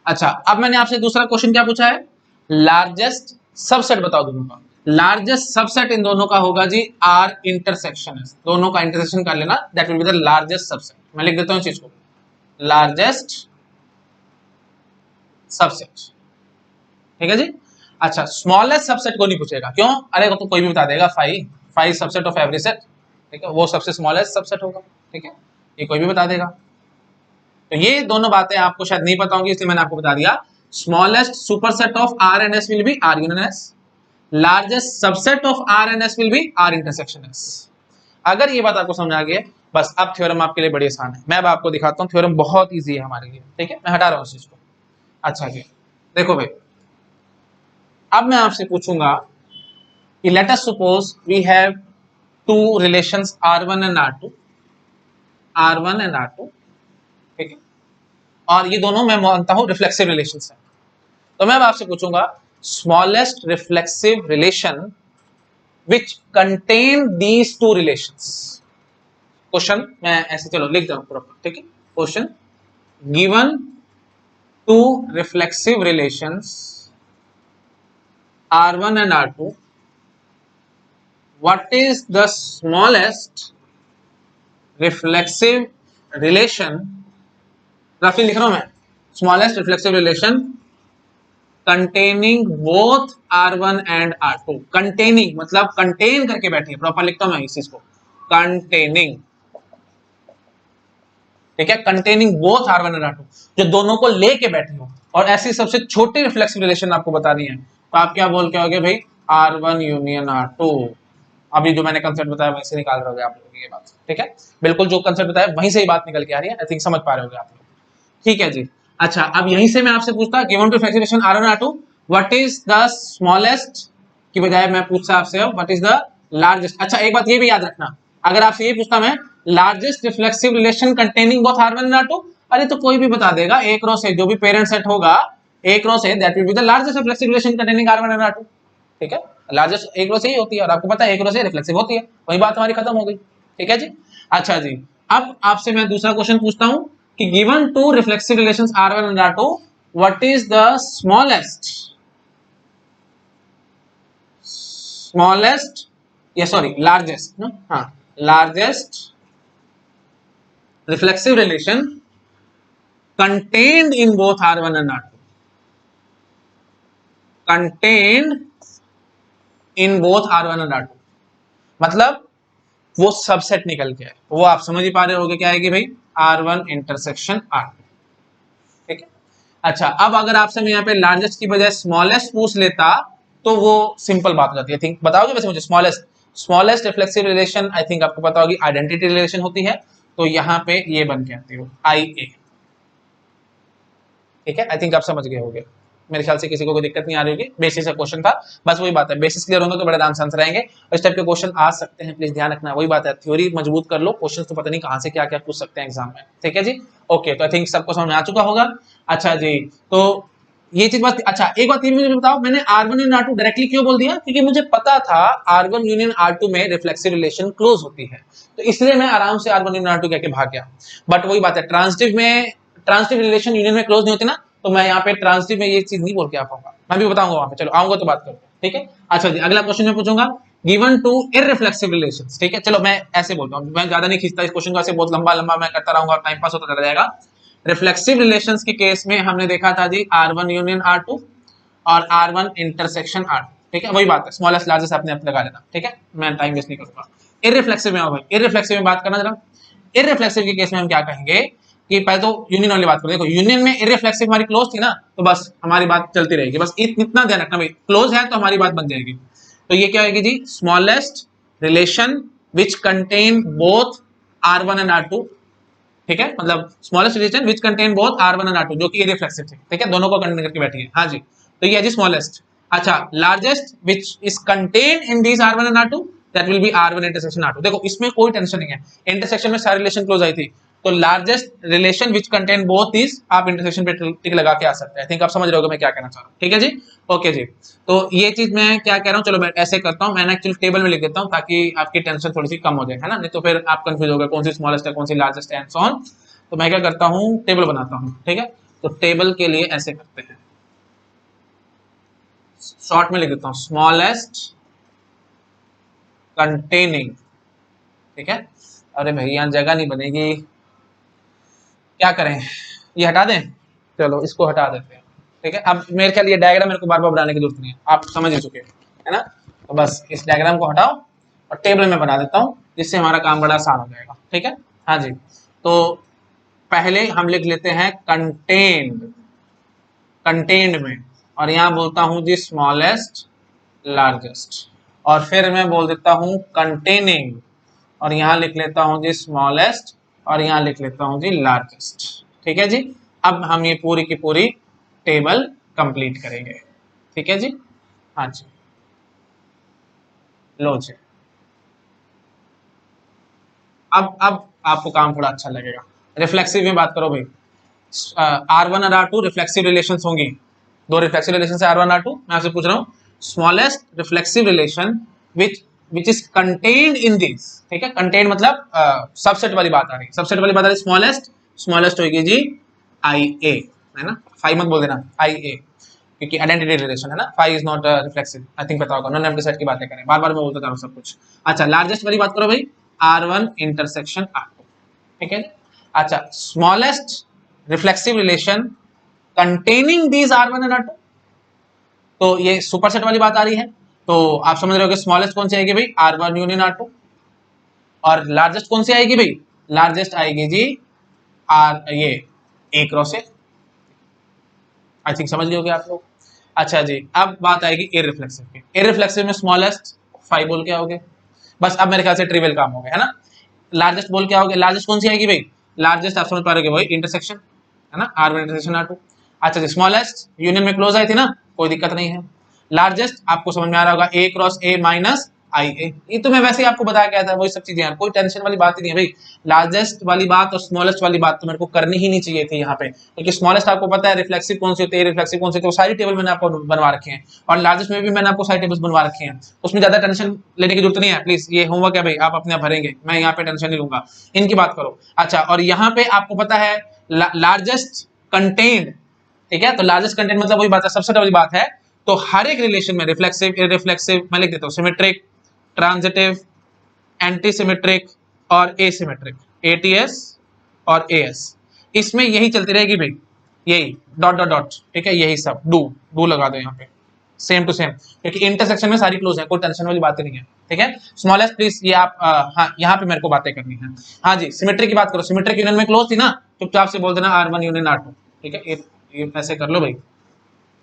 अच्छा अब मैंने आपसे दूसरा क्वेश्चन क्या पूछा है, लार्जेस्ट सबसेट बताओ दोनों का। लार्जेस्ट सबसेट इन दोनों का होगा जी R इंटरसेक्शन S, दोनों का इंटरसेक्शन कर लेना, that will be the largest subset. मैं लिख देता हूं चीज को, लार्जेस्ट सबसेट, ठीक है जी। अच्छा स्मॉलेस्ट सबसेट को नहीं पूछेगा, क्यों, अरे वो तो कोई भी बता देगा, five subset of every set, ठीक है, वो सबसे स्मॉलेस्ट सबसेट होगा, ठीक है, ये कोई भी बता देगा। तो ये दोनों बातें आपको शायद नहीं पता होंगी, इसलिए मैंने आपको बता दिया। Smallest superset of R and S will be R union S, largest subset of R and S will be R intersection S। अगर ये बात आपको समझ आ गई है, बस अब थ्योरम आपके लिए बड़ी आसान है। मैं अब आपको दिखाता हूँ, थ्योरम बहुत इजी है हमारे लिए, ठीक है। मैं हटा रहा हूँ इस चीज को। अच्छा जी देखो भाई, अब मैं आपसे पूछूंगा कि let us suppose we have two relations R1 and R2, ठीक है, और ये दोनों मैं मानता हूं रिफ्लेक्सिव रिलेशंस हैं। तो मैं अब आपसे पूछूंगा smallest reflexive relation which contain these two relations। Question मैं ऐसे चलो लिख दूं प्रॉपर, ठीक है। Question given two reflexive relations R1 and R2, what is the smallest reflexive relation, रफली लिख रहा हूं मैं, smallest reflexive relation containing both R1 and R2। containing मतलब contain करके बैठी है, प्रॉपर लिखता हूं मैं इस चीज को, containing, ठीक है, containing both R1 and R2, जो दोनों को लेके बैठी हो। और ऐसी सबसे छोटी रिफ्लेक्सिव रिलेशन आपको बतानी है, तो आप क्या बोल के आओगे भाई, R1 यूनियन R2, अभी जो मैंने कंसेप्ट बताया वहीं से निकाल रहे होगे आप लोग ये बात, ठीक है, बिल्कुल जो कंसेप्ट बताया वहीं से ही बात निकल के आ रही है, आई थिंक समझ पा रहे होगे आप लोग, ठीक है जी। अच्छा, अब यहीं से मैं आपसे पूछता, गिवन टू फ्लैक्सिलेशन R1 R2 what is the smallest की बजाय मैं पूछता आपसे व्हाट इज द लार्जेस्ट। अच्छा, एक बात ये भी याद रखना, अगर आपसे ये पूछता मैं largest reflexive relation containing both R1 and R2, अरे तो कोई भी बता देगा, एक रो से जो भी पेरेंट सेट होगा एक रो से, that will be the largest reflexive relation containing R1 and R2, ठीक है, लार्जेस्ट एक रो से ही होती है और आपको पता है एक रो से रिफ्लेक्सिव होती है, वही बात हमारी खत्म हो गई, ठीक है जी। अच्छा जी, अब आपसे मैं दूसरा क्वेश्चन पूछता हूं कि given two reflexive relations R1 and R2 what is the smallest या सॉरी लार्जेस्ट, हाँ, largest reflexive relation contained in both R1 and R2, contained in both R1 and R2, मतलब वो सबसेट निकल के है, वो आप समझ ही पा रहे होगे क्या है कि भाई R1 इंटरसेक्शन R2, ठीक है। अच्छा, अब अगर आपसे मैं यहाँ पे लार्जेस्ट की बजाय स्मॉलेस्ट पूछ लेता तो वो सिंपल बात हो जाती है, थिंक बताओगे वैसे मुझे smallest reflexive relation, I think आपको पता होगी आइडेंटिटी रिलेशन होती है, तो यहाँ पे ये बन के आती हो IA, ठीक है, आई थिंक आप समझ गए होंगे, मेरे ख्याल से किसी को कोई दिक्कत नहीं आ रही होगी, बेसिस का क्वेश्चन था, बस वही बात है, बेसिस क्लियर होंगे तो बड़े आराम से आंसर आएंगे, इस टाइप के क्वेश्चन आ सकते हैं, प्लीज ध्यान रखना, वही बात है, थ्योरी मजबूत कर लो, क्वेश्चन तो पता नहीं कहां से क्या क्या पूछ सकते हैं एग्जाम में, ठीक है जी। ओके, तो आई थिंक सबको समझ में आ चुका होगा। अच्छा जी, तो ये चीज बात, अच्छा एक बात ये मुझे बताओ, मैंने R1 और R2 डायरेक्टली क्यों बोल दिया, क्योंकि मुझे पता था R1 यूनियन R2 में रिफ्लेक्सिव रिलेशन क्लोज होती है, तो इसलिए मैं आराम से R1 यूनियन R2 कह के भाग गया, बट वही बात है, ट्रांजिटिव रिलेशन यूनियन में क्लोज नहीं होती ना, तो मैं यहाँ पे ट्रांजिटिव में ये चीज नहीं बोल के आ पाऊंगा, मैं भी बताऊंगा वहां पे, चलो आऊंगा तो बात करते हैं, ठीक है। अच्छा जी, अगला क्वेश्चन मैं पूछूंगा, गिवन टू इररिफ्लेक्सिव रिलेशंस, ठीक है, चलो मैं ऐसे बोलता हूँ, मैं ज्यादा नहीं खींचता इस क्वेश्चन को, ऐसे बहुत लंबा लंबा मैं करता रहूंगा, टाइम पास होता चला जाएगा। रिफ्लेक्सिव रिलेशंस के केस में हमने देखा था जी R1 यूनियन R2 और R1 इंटरसेक्शन R2, ठीक है, वही बात है, स्मॉलेस्ट लार्जेस्ट आपने अपने लगा लेना, ठीक है, मैं टाइम वेस्ट नहीं करूंगा। इररिफ्लेक्सिव में आओ भाई, इररिफ्लेक्सिव में बात करना जरा, इररिफ्लेक्सिव के केस में हम क्या कहेंगे कि पहले तो यूनियन वाली बात करो, देखो यूनियन में इररिफ्लेक्सिव हमारी क्लोज थी ना, तो बस हमारी बात चलती रहेगी, बस इतना ध्यान रखना भाई, क्लोज है तो हमारी बात बन जाएगी, तो ये क्या होगी जी, smallest relation which contain both R1 and R2, ठीक है, मतलब smallest relation which contain both R1 and R2 जो कि इररिफ्लेक्सिव थे, ठीक है, दोनों को कंटेन करके बैठी है, हाँ जी, तो ये है जी स्मॉलेस्ट। अच्छा, largest which is contain in this R1 and R2 that will be R1 intersection R2, देखो इसमें कोई टेंशन नहीं है, इंटरसेक्शन में सारी रिलेशन क्लोज आई थी, तो largest relation which contain both this, आप इंटरसेक्शन पे टिक लगा के आ सकते हैं, आई थिंक आप समझ रहे होगे मैं क्या कहना चाह रहा हूँ, ठीक है जी। ओके जी, तो ये चीज मैं क्या कह रहा हूँ, चलो मैं ऐसे करता हूँ, मैंने एक्चुअली टेबल में लिख देता हूँ ताकि आपकी टेंशन थोड़ी सी कम हो जाए, है ना, नहीं तो फिर आप कंफ्यूज हो गए कौन सी स्मॉलेस्ट है कौन सी लार्जेस्ट है एंड सो ऑन, तो मैं क्या करता हूँ टेबल बनाता हूँ, ठीक है, तो टेबल के लिए ऐसे करते हैं, शॉर्ट में लिख देता हूँ स्मॉलेस्ट कंटेनिंग, ठीक है, अरे भैया जगह नहीं बनेगी, क्या करें, ये हटा दें, चलो इसको हटा देते हैं, ठीक है, अब मेरे ख्याल ये डायग्राम मेरे को बार बार बनाने की जरूरत नहीं है, आप समझ ही चुके है ना, तो बस इस डायग्राम को हटाओ और टेबल में बना देता हूँ, जिससे हमारा काम बड़ा आसान हो जाएगा, ठीक है। हाँ जी, तो पहले हम लिख लेते हैं कंटेन्ड, कंटेन्ड में, और यहां बोलता हूं जी स्मॉलेस्ट लार्जेस्ट, और फिर मैं बोल देता हूं कंटेनिंग, और यहां लिख लेता हूं जी स्मॉलेस्ट, और यहां लिख लेता हूं जी लार्जेस्ट, ठीक है जी। अब हम ये पूरी की पूरी टेबल कंप्लीट करेंगे, ठीक है जी। हाँ जी, लो जी, अब आपको काम थोड़ा अच्छा लगेगा, रिफ्लेक्सिव में बात करो भाई, R1 और R2 रिफ्लेक्सिव रिलेशंस होंगी, दो रिफ्लेक्सिव रिलेशन है R1 R2, मैं आपसे पूछ रहा हूँ smallest reflexive relation which is contained in this, ठीक है, कंटेन्ड मतलब सबसेट वाली बात आ रही है, सबसेट वाली बात आ रही है, स्मॉलेस्ट, स्मॉलेस्ट होगी जी IA, है ना, फाइव मत बोल देना IA, क्योंकि आइडेंटिटी रिलेशन है ना, five is not reflexive, I think पता होगा, नॉन एम्प्टी सेट की बातें करें, बार बार मैं बोलता जा रहा हूँ सब कुछ। अच्छा, लार्जेस्ट वाली बात करो भाई, R1 इंटरसेक्शन R2, ठीक है। अच्छा, smallest reflexive relation containing these R1 and R2, तो ये सुपरसेट वाली बात आ रही है, तो आप समझ रहे हो कि स्मॉलेस्ट कौन सी आएगी भाई, R1 यूनियन R2, और लार्जेस्ट कौन सी आएगी भाई, लार्जेस्ट आएगी जी ये एक रो से, आई थिंक समझ गए आप लोग। अच्छा जी, अब बात आएगी इररिफ्लेक्सिव की, इररिफ्लेक्सिव में स्मॉलेस्ट 5 बोल के आओगे, बस अब मेरे ख्याल से ट्रिवियल काम हो गया है ना। लार्जेस्ट बोल क्या हो गया, लार्जेस्ट कौन सी आएगी भाई, लार्जेस्ट आप समझ पा रहे हो वही इंटरसेक्शन है ना, R1 इंटरसेक्शन R2। अच्छा जी, स्मॉलेस्ट यूनियन में क्लोज आई थी ना, कोई दिक्कत नहीं है। लार्जेस्ट आपको समझ में आ रहा होगा A cross A minus IA, ये तो मैं वैसे ही आपको बताया गया था, वही सब चीजें यार, कोई टेंशन वाली बात ही नहीं है भाई। लार्जेस्ट वाली बात और स्मॉलेस्ट वाली बात तो मेरे को करनी ही नहीं चाहिए थी यहाँ पे, क्योंकि स्मॉलेस्ट आपको पता है रिफ्लेक्सिव कौन सी होती है, रिफ्लेक्सिव कौन सी होती है, वो सारी टेबल मैंने आपको बनवा रखे हैं, और लार्जेस्ट में भी मैंने आपको सारी टेबल्स बनवा रखे हैं, उसमें ज्यादा टेंशन लेने की जरूरत नहीं है। प्लीज ये होमवर्क है भाई, आप अपने आप भरेंगे, मैं यहाँ पे टेंशन नहीं लूंगा, इनकी बात करो। अच्छा, और यहाँ पे आपको पता है लार्जेस्ट कंटेंट, ठीक है, तो लार्जेस्ट कंटेंट मतलब वही बात है, सबसे बड़ी बात है। तो हर एक रिलेशन में रिफ्लेक्सिव, इररिफ्लेक्सिव, मैं लिख देता हूँ सिमेट्रिक, ट्रांजिटिव, एंटी सिमेट्रिक और एसिमेट्रिक, ATS और AS, इसमें यही चलती रहेगी भाई, यही डॉट डॉट डॉट, ठीक है, यही सब डू लगा दो यहाँ पे, सेम टू सेम, क्योंकि इंटरसेक्शन में सारी क्लोज है, कोई टेंशन वाली बात नहीं है, ठीक है। स्मॉलेस्ट प्लीज ये आप हाँ यहाँ पे मेरे को बातें करनी है। हाँ जी, सिमेट्रिक की बात करो, सिमेट्रिक यूनियन में क्लोज थी ना, चुपचाप से बोल देना R1 यूनियन R2, ठीक है, ये ऐसे कर लो भाई,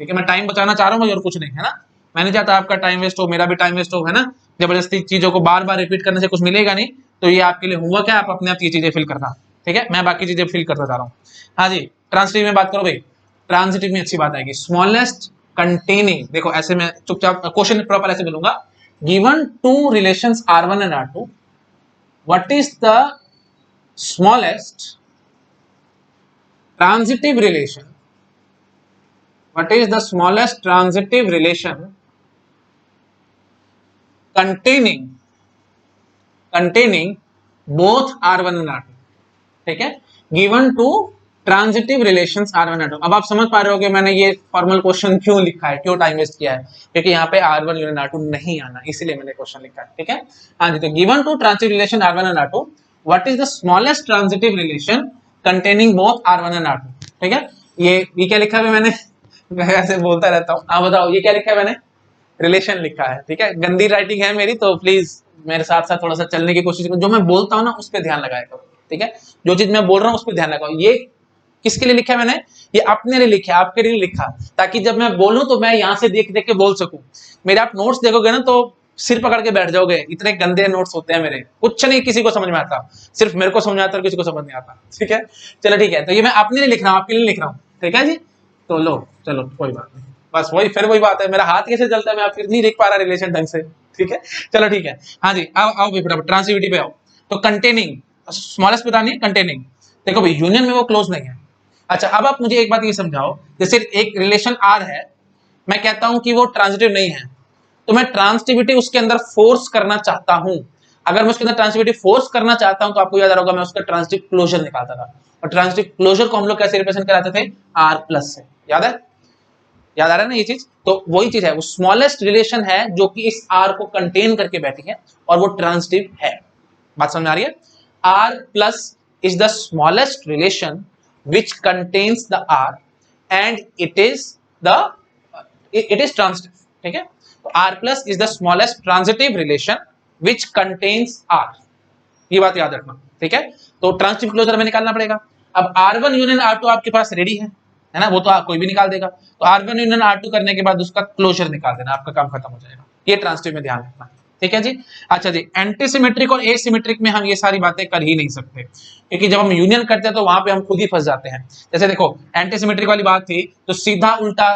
ठीक है। मैं टाइम बचाना चाह रहा हूँ और कुछ नहीं है ना, मैं नहीं चाहता आपका टाइम वेस्ट हो, मेरा भी टाइम वेस्ट हो, है ना। जबरदस्ती चीजों को बार बार रिपीट करने से कुछ मिलेगा नहीं, तो ये आपके लिए होमवर्क है, आप अपने आप ये चीजें फिल करना, ठीक है, मैं बाकी चीजें फिल करता जा रहा हूँ। हाँ जी, ट्रांसिटिव में बात करो भाई, ट्रांसिटिव में अच्छी बात आएगी, स्मॉलेस्ट कंटेनिंग, देखो ऐसे मैं चुपचाप क्वेश्चन प्रॉपर ऐसे बोलूंगा, given two relations R1 and R2, what is the smallest transitive relation, what is the smallest transitive relation containing both R1 and R2, ठीक है, given to transitive relations R1 R2। अब आप समझ पा रहे हो कि मैंने ये फॉर्मल क्वेश्चन क्यों लिखा है, क्यों टाइम वेस्ट किया है, क्योंकि यहाँ पे R1 यूनियन R2 नहीं आना, इसीलिए मैंने क्वेश्चन लिखा है, ठीक है। हाँ जी, तो given two transitive relation R1 and R2, what is the smallest transitive relation containing both R1 and R2, ठीक है। ये क्या लिखा है मैंने मैं ऐसे बोलता रहता हूँ, हाँ बताओ ये क्या लिखा है मैंने, रिलेशन लिखा है, ठीक है, गंदी राइटिंग है मेरी, तो प्लीज मेरे साथ साथ थोड़ा सा चलने की कोशिश करो, जो मैं बोलता हूँ ना उस पर ध्यान लगाया करो, ठीक है, जो चीज मैं बोल रहा हूँ उस पर ध्यान लगाओ। ये किसके लिए लिखा है मैंने, ये अपने लिए लिखा है, आपके लिए लिखा, ताकि जब मैं बोलूं तो मैं यहाँ से देख देख के बोल सकूं। मेरे आप नोट्स देखोगे ना तो सिर पकड़ के बैठ जाओगे, इतने गंदे नोट्स होते हैं मेरे, कुछ नहीं किसी को समझ में आता, सिर्फ मेरे को समझ आता है, किसी को समझ नहीं आता, ठीक है। चलो ठीक है, तो ये मैं अपने लिए लिख रहा हूँ, आपके लिए लिख रहा हूँ, ठीक है जी। तो लो चलो कोई बात नहीं, बस वही फिर वही बात है, मेरा हाथ कैसे चलता है, मैं फिर नहीं देख पा रहा रिलेशन ढंग से, ठीक है। चलो ठीक है, हाँ जी, आओ आओ भाई फटाफट ट्रांसिटिविटी पे आओ। तो कंटेनिंग, स्मॉलेस्ट पता नहीं, कंटेनिंग, देखो भाई यूनियन में वो क्लोज नहीं है। अच्छा, अब आप मुझे एक बात ये समझाओ, जैसे एक रिलेशन R है, मैं कहता हूं कि वो ट्रांजिटिव नहीं है, तो मैं ट्रांजिटिविटी उसके अंदर फोर्स करना चाहता हूं। अगर मैं उसके अंदर ट्रांजिटिविटी फोर्स करना चाहता हूं तो आपको याद आ रहा होगा मैं उसका ट्रांजिटिव क्लोजर निकालता था, और ट्रांजिटिव क्लोजर को हम लोग कैसे रिप्रेजेंट कराते थे, R+ से, याद है, याद आ रहा है ना ये चीज। तो वही चीज है, वो स्मॉलेस्ट रिलेशन है जो कि इस R को कंटेन करके बैठी है, और वो ट्रांजिटिव है, बात समझ में आ रही है। R+ is the smallest relation which contains the R and it is transitive, ठीक है। तो R+ is the smallest transitive relation which contains R, ये बात याद रखना, ठीक है। तो ट्रांजिटिव क्लोजर हमें निकालना पड़ेगा। अब R1 यूनियन R2 आपके पास रेडी है ना, वो तो कोई भी निकाल देगा, तो R1 यूनियन R2 करने के बाद उसका क्लोजर निकाल देना, आपका काम खत्म हो जाएगा, ये ट्रांजिटिव में ध्यान रखना, ठीक है जी। अच्छा जी, एंटीसिमेट्रिक और एसिमेट्रिक में हम ये सारी बातें कर ही नहीं सकते, क्योंकि जब हम यूनियन करते हैं तो वहां पे हम खुद ही फंस जाते हैं। जैसे देखो एंटीसिमेट्रिक वाली बात थी, तो सीधा उल्टा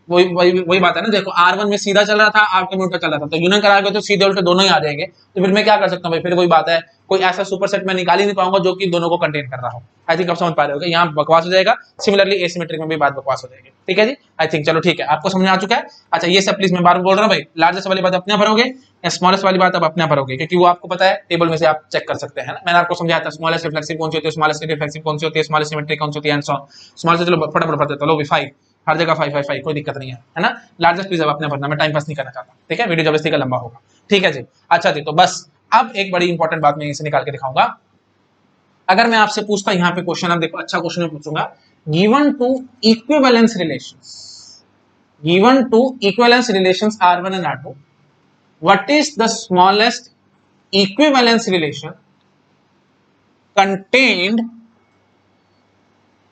वही बात है ना, देखो R1 में सीधा चल रहा था, R2 में उल्टा चल रहा था, तो यूनियन कराओगे तो सीधे उल्टे दोनों ही आ जाएंगे, तो फिर मैं क्या कर सकता हूँ भाई, फिर वही बात है, कोई ऐसा सुपर सेट मैं निकाल ही नहीं पाऊंगा जो कि दोनों को कंटेन कर रहा हो। आई थिंक आप समझ पा रहे हो, यहाँ बकवास हो जाएगा, सिमिलरली एसिमेट्रिक में भी बात बकवास हो जाएगी, ठीक है जी। आई थिंक चलो ठीक है, आपको समझ में आ चुका है। अच्छा, ये सब प्लीज मैं बार बार बोल रहा हूँ भाई, लार्जेस्ट वाली बात अपने भरोगे, स्मॉलेस्ट वाली बात आप अपने भरोगे, क्योंकि वो आपको पता है, टेबल में से आप चेक कर सकते हैं ना, मैंने आपको समझाया था स्मॉलेस्ट रिफ्लेक्सिव कौन सी होती है, स्मॉलेस्ट रिफ्लेक्सिव कौन सी होती है, स्मॉलेस्ट सिमेट्रिक कौन सी होती है, एंड सो ऑन। स्मॉलेस्ट चलो फटाफट पढ़ते चलो, 5 हर जगह 5 5 5, कोई दिक्कत नहीं है ना। लार्जेस्ट प्लीज अब अपने भरना, मैं टाइम पास नहीं करना चाहता, ठीक है, वीडियो जबरदस्ती का लंबा होगा, ठीक है जी। अच्छा जी, तो बस अब एक बड़ी इंपॉर्टेंट बात मैं इसे निकाल के दिखाऊंगा। अगर मैं आपसे पूछता यहाँ पे क्वेश्चन, अब देखो अच्छा क्वेश्चन मैं पूछूंगा, given two equivalence relations, given two equivalence relations R1 and R2, what is the smallest equivalence relation contained,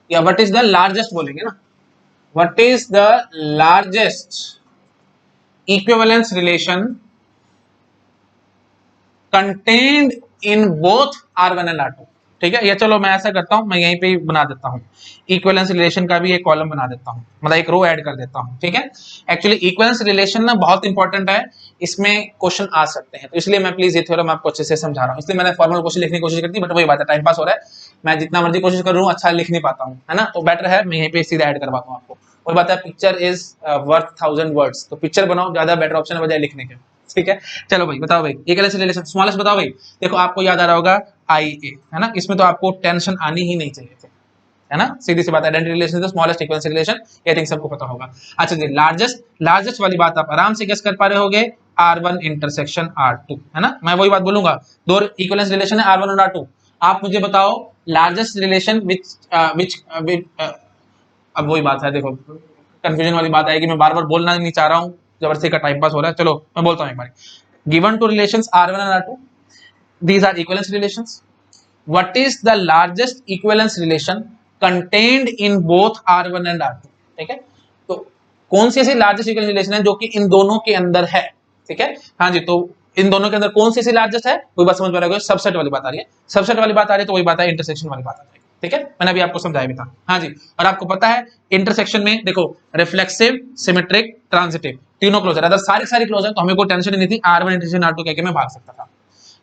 या व्हाट इज द लार्जेस्ट बोलेंगे ना, what is the largest equivalence relation contained in both R1 and R2। ठीक है, ये चलो मैं ऐसा करता हूं, मैं यहीं पे बना देता हूं, इक्विवेलेंस रिलेशन का भी एक कॉलम बना देता हूं, मतलब एक रो ऐड कर देता हूं। ठीक है, एक्चुअली इक्विवेलेंस रिलेशन ना बहुत इंपॉर्टेंट है, इसमें क्वेश्चन आ सकते हैं, तो इसलिए मैं प्लीज ये थ्योरम आपको अच्छे से समझा रहा हूं। इसलिए मैंने फॉर्मल क्वेश्चन लिखने की कोशिश करती, बट वही बात है, टाइम पास हो रहा है, मैं जितना मर्जी कोशिश कर रहा हूं अच्छा लिख नहीं पाता हूं, है ना, तो बेटर है मैं यहीं पे सीधा ऐड करवाता हूं आपको। वही बात है, पिक्चर इज वर्थ 1000 वर्ड्स, तो पिक्चर बनाओ, ज्यादा बेटर ऑप्शन है बजाय लिखने के। ठीक है, चलो भाई बताओ भाई, इक्विवेलेंस रिलेशन स्मॉलेस्ट बताओ भाई। देखो आपको याद आ रहा होगा IA, है ना, इसमें तो आपको टेंशन आनी ही नहीं चाहिए थी, है ना, सीधी सी बात है, आइडेंटिटी रिलेशन तो स्मॉलेस्ट इक्विवेलेंस रिलेशन, ये थिंक सबको पता होगा। अच्छा जी, लार्जेस्ट वाली बात आप आराम से गेस कर पा रहे होगे, R1 इंटरसेक्शन R2, है ना, मैं वही बात बोलूंगा, दो इक्विवेलेंस रिलेशन है R1 और R2, आप मुझे बताओ लार्जेस्ट रिलेशन विच अब वही बात है, देखो कंफ्यूजन वाली बात आएगी, मैं बार बार बोलना नहीं चाह रहा हूँ, जबरदस्ती का टाइम पास हो रहा है, चलो मैं बोलता हूँ एक बार। Given two relations R1 and R2, these are equivalence relations. What is the largest equivalence relation contained in both R1 and R2? ठीक है, तो कौन सी ऐसी लार्जेस्ट इक्विवेलेंस रिलेशन है जो कि इन दोनों के अंदर है? ठीक है, हाँ जी, तो इन दोनों के अंदर कौन सी ऐसी लार्जेस्ट है, वही बात समझ में आ रहा है, सबसेट वाली बात आ रही है, सबसेट वाली बात आ रही है, तो वही बात है, इंटरसेक्शन वाली बात आ रही है। ठीक है, मैंने अभी आपको समझाया भी था। हाँ जी, और आपको पता है इंटरसेक्शन में देखो रिफ्लेक्सिव, सिमेट्रिक, ट्रांजिटिव तीनों क्लोज है, अगर सारी क्लोज है तो हमें कोई टेंशन नहीं थी, R1 इंटरसेक्शन R2 कह के मैं भाग सकता था।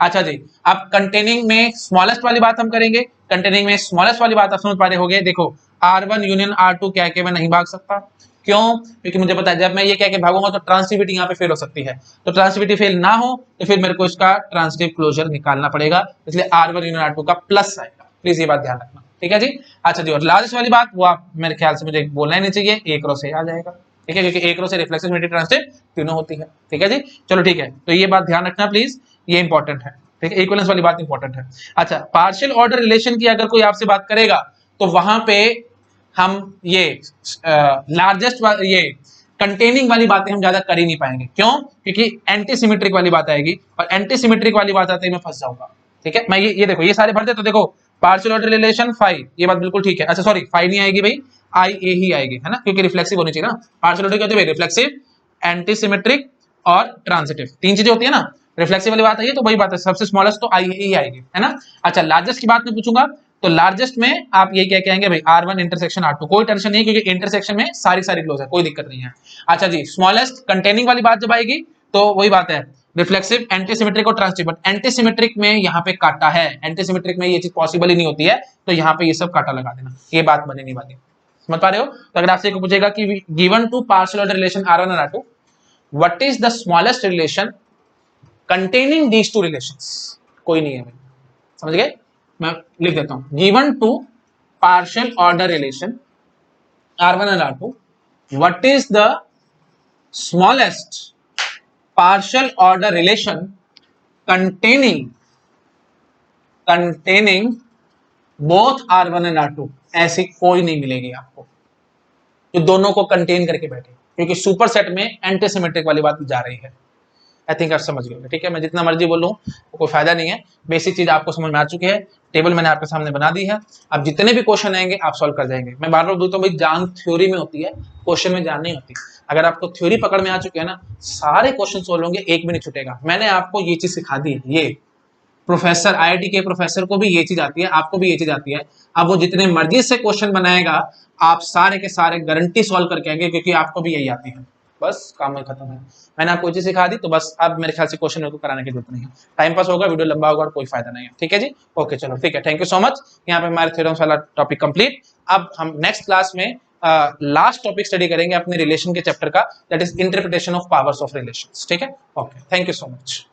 अच्छा जी, अब कंटेनिंग में स्मॉलेस्ट वाली बात हम करेंगे, कंटेनिंग में स्मॉलेस्ट वाली बात आप समझ पा रहे होगे, देखो R1 यूनियन R2 कह के मैं नहीं भाग सकता, क्यों? क्योंकि मुझे पता है जब मैं ये कह के भागूंगा तो ट्रांसिटिविटी यहाँ पे फेल हो सकती है, तो ट्रांसिटिविटी फेल ना हो तो फिर मेरे को इसका ट्रांसिटिव क्लोजर निकालना पड़ेगा, इसलिए R1 यूनियन R2 का प्लस आएगा, प्लीज ये बात ध्यान रखना। ठीक है जी, अच्छा जी, और लार्जेस्ट वाली बात वो आप मेरे ख्याल से मुझे बोलना ही नहीं चाहिए, एक रो से आ जाएगा। ठीक है, क्योंकि एक रो से रिफ्लेक्सिव, सिमेट्रिक, ट्रांजिटिव तीनों होती है। ठीक है जी, चलो ठीक है, तो ये बात ध्यान रखना प्लीज, ये इंपॉर्टेंट है। ठीक है, इक्विवेलेंस वाली बात इंपॉर्टेंट है। अच्छा, पार्शियल ऑर्डर रिलेशन की अगर कोई आपसे बात करेगा तो वहां पे हम ये लार्जेस्ट ये कंटेनिंग वाली बातें हम ज्यादा कर ही नहीं पाएंगे, क्यों? क्योंकि एंटी सिमेट्रिक वाली बात आएगी, और एंटी सिमेट्रिक वाली बात आते ही मैं फंस जाऊंगा। ठीक है, मैं ये देखो ये सारे भरते, तो देखो पार्शियल ऑर्डर रिलेशन 5, ये बात बिल्कुल ठीक है। अच्छा सॉरी, 5 नहीं आएगी भाई, IA ही आएगी, है ना, क्योंकि रिफ्लेक्सिव होनी चाहिए ना, पार्शियल ऑर्डर क्या होती है भाई, रिफ्लेक्सिव, एंटी सिमेट्रिक और ट्रांजिटिव, तीन चीजें होती है ना, रिफ्लेक्सिव वाली बात है, तो वही बात है, सबसे स्मॉलेस्ट तो IA ही आएगी, है ना। अच्छा, लार्जेस्ट की बात मैं पूछूंगा तो लार्जेस्ट में आप ये क्या कहेंगे भाई, R1 इंटरसेक्शन R2, कोई टेंशन नहीं, क्योंकि इंटरसेक्शन में सारी क्लोज है, कोई दिक्कत नहीं है। अच्छा जी, स्मॉलेस्ट कंटेनिंग वाली बात जब आएगी तो वही बात है, रिफ्लेक्सिव, एंटीसिमेट्रिक और ट्रांजिटिव, बट एंटीसिमेट्रिक में यहाँ पे काटा है, एंटीसिमेट्रिक में ये चीज पॉसिबल ही नहीं होती है, तो यहाँ पे ये सब काटा लगा देना, ये बात बनी नहीं बात, समझ पा रहे हो। तो अगर आपसे पूछेगा कि given two partial order relation R1 और R2, what is the smallest relation containing these two relations, कोई नहीं है भाई, समझ गए, मैं लिख देता हूं, given two partial order relation R1 and R2, what is the smallest partial order relation containing both R1 and R2, ऐसी कोई नहीं मिलेगी आपको जो दोनों को कंटेन करके बैठे, क्योंकि सुपर सेट में एंटीसिमेट्रिक वाली बात जा रही है। आई थिंक आप समझ गए। ठीक है, मैं जितना मर्जी बोलूं कोई फायदा नहीं है, बेसिक चीज आपको समझ में आ चुकी है, टेबल मैंने आपके सामने बना दी है, अब जितने भी क्वेश्चन आएंगे आप सॉल्व कर जाएंगे। मैं बार बार बोलता हूँ भाई, जान थ्योरी में होती है, क्वेश्चन में जान नहीं होती। अगर आपको थ्योरी पकड़ में आ चुके हैं ना, सारे क्वेश्चन सोल्व होंगे, एक भी नहीं छूटेगा। मैंने आपको ये चीज सिखा दी है, ये प्रोफेसर IIT के प्रोफेसर को भी ये चीज आती है, आपको भी ये चीज आती है। अब वो जितने मर्जी से क्वेश्चन बनाएगा, आप सारे के सारे गारंटी सॉल्व करके आएंगे, क्योंकि आपको भी यही आती है। बस काम में खत्म है, मैंने आपको चीज सिखा दी, तो बस अब मेरे ख्याल से क्वेश्चन को कराने की जरूरत नहीं है, टाइम पास होगा, वीडियो लंबा होगा और कोई फायदा नहीं है। ठीक है जी, ओके चलो ठीक है, थैंक यू सो मच। यहाँ पे हमारे थ्योरम्स वाला टॉपिक कंप्लीट। अब हम नेक्स्ट क्लास में लास्ट टॉपिक स्टडी करेंगे अपने रिलेशन के चैप्टर का, that is interpretation of powers of relations. ठीक है, okay, thank you so much.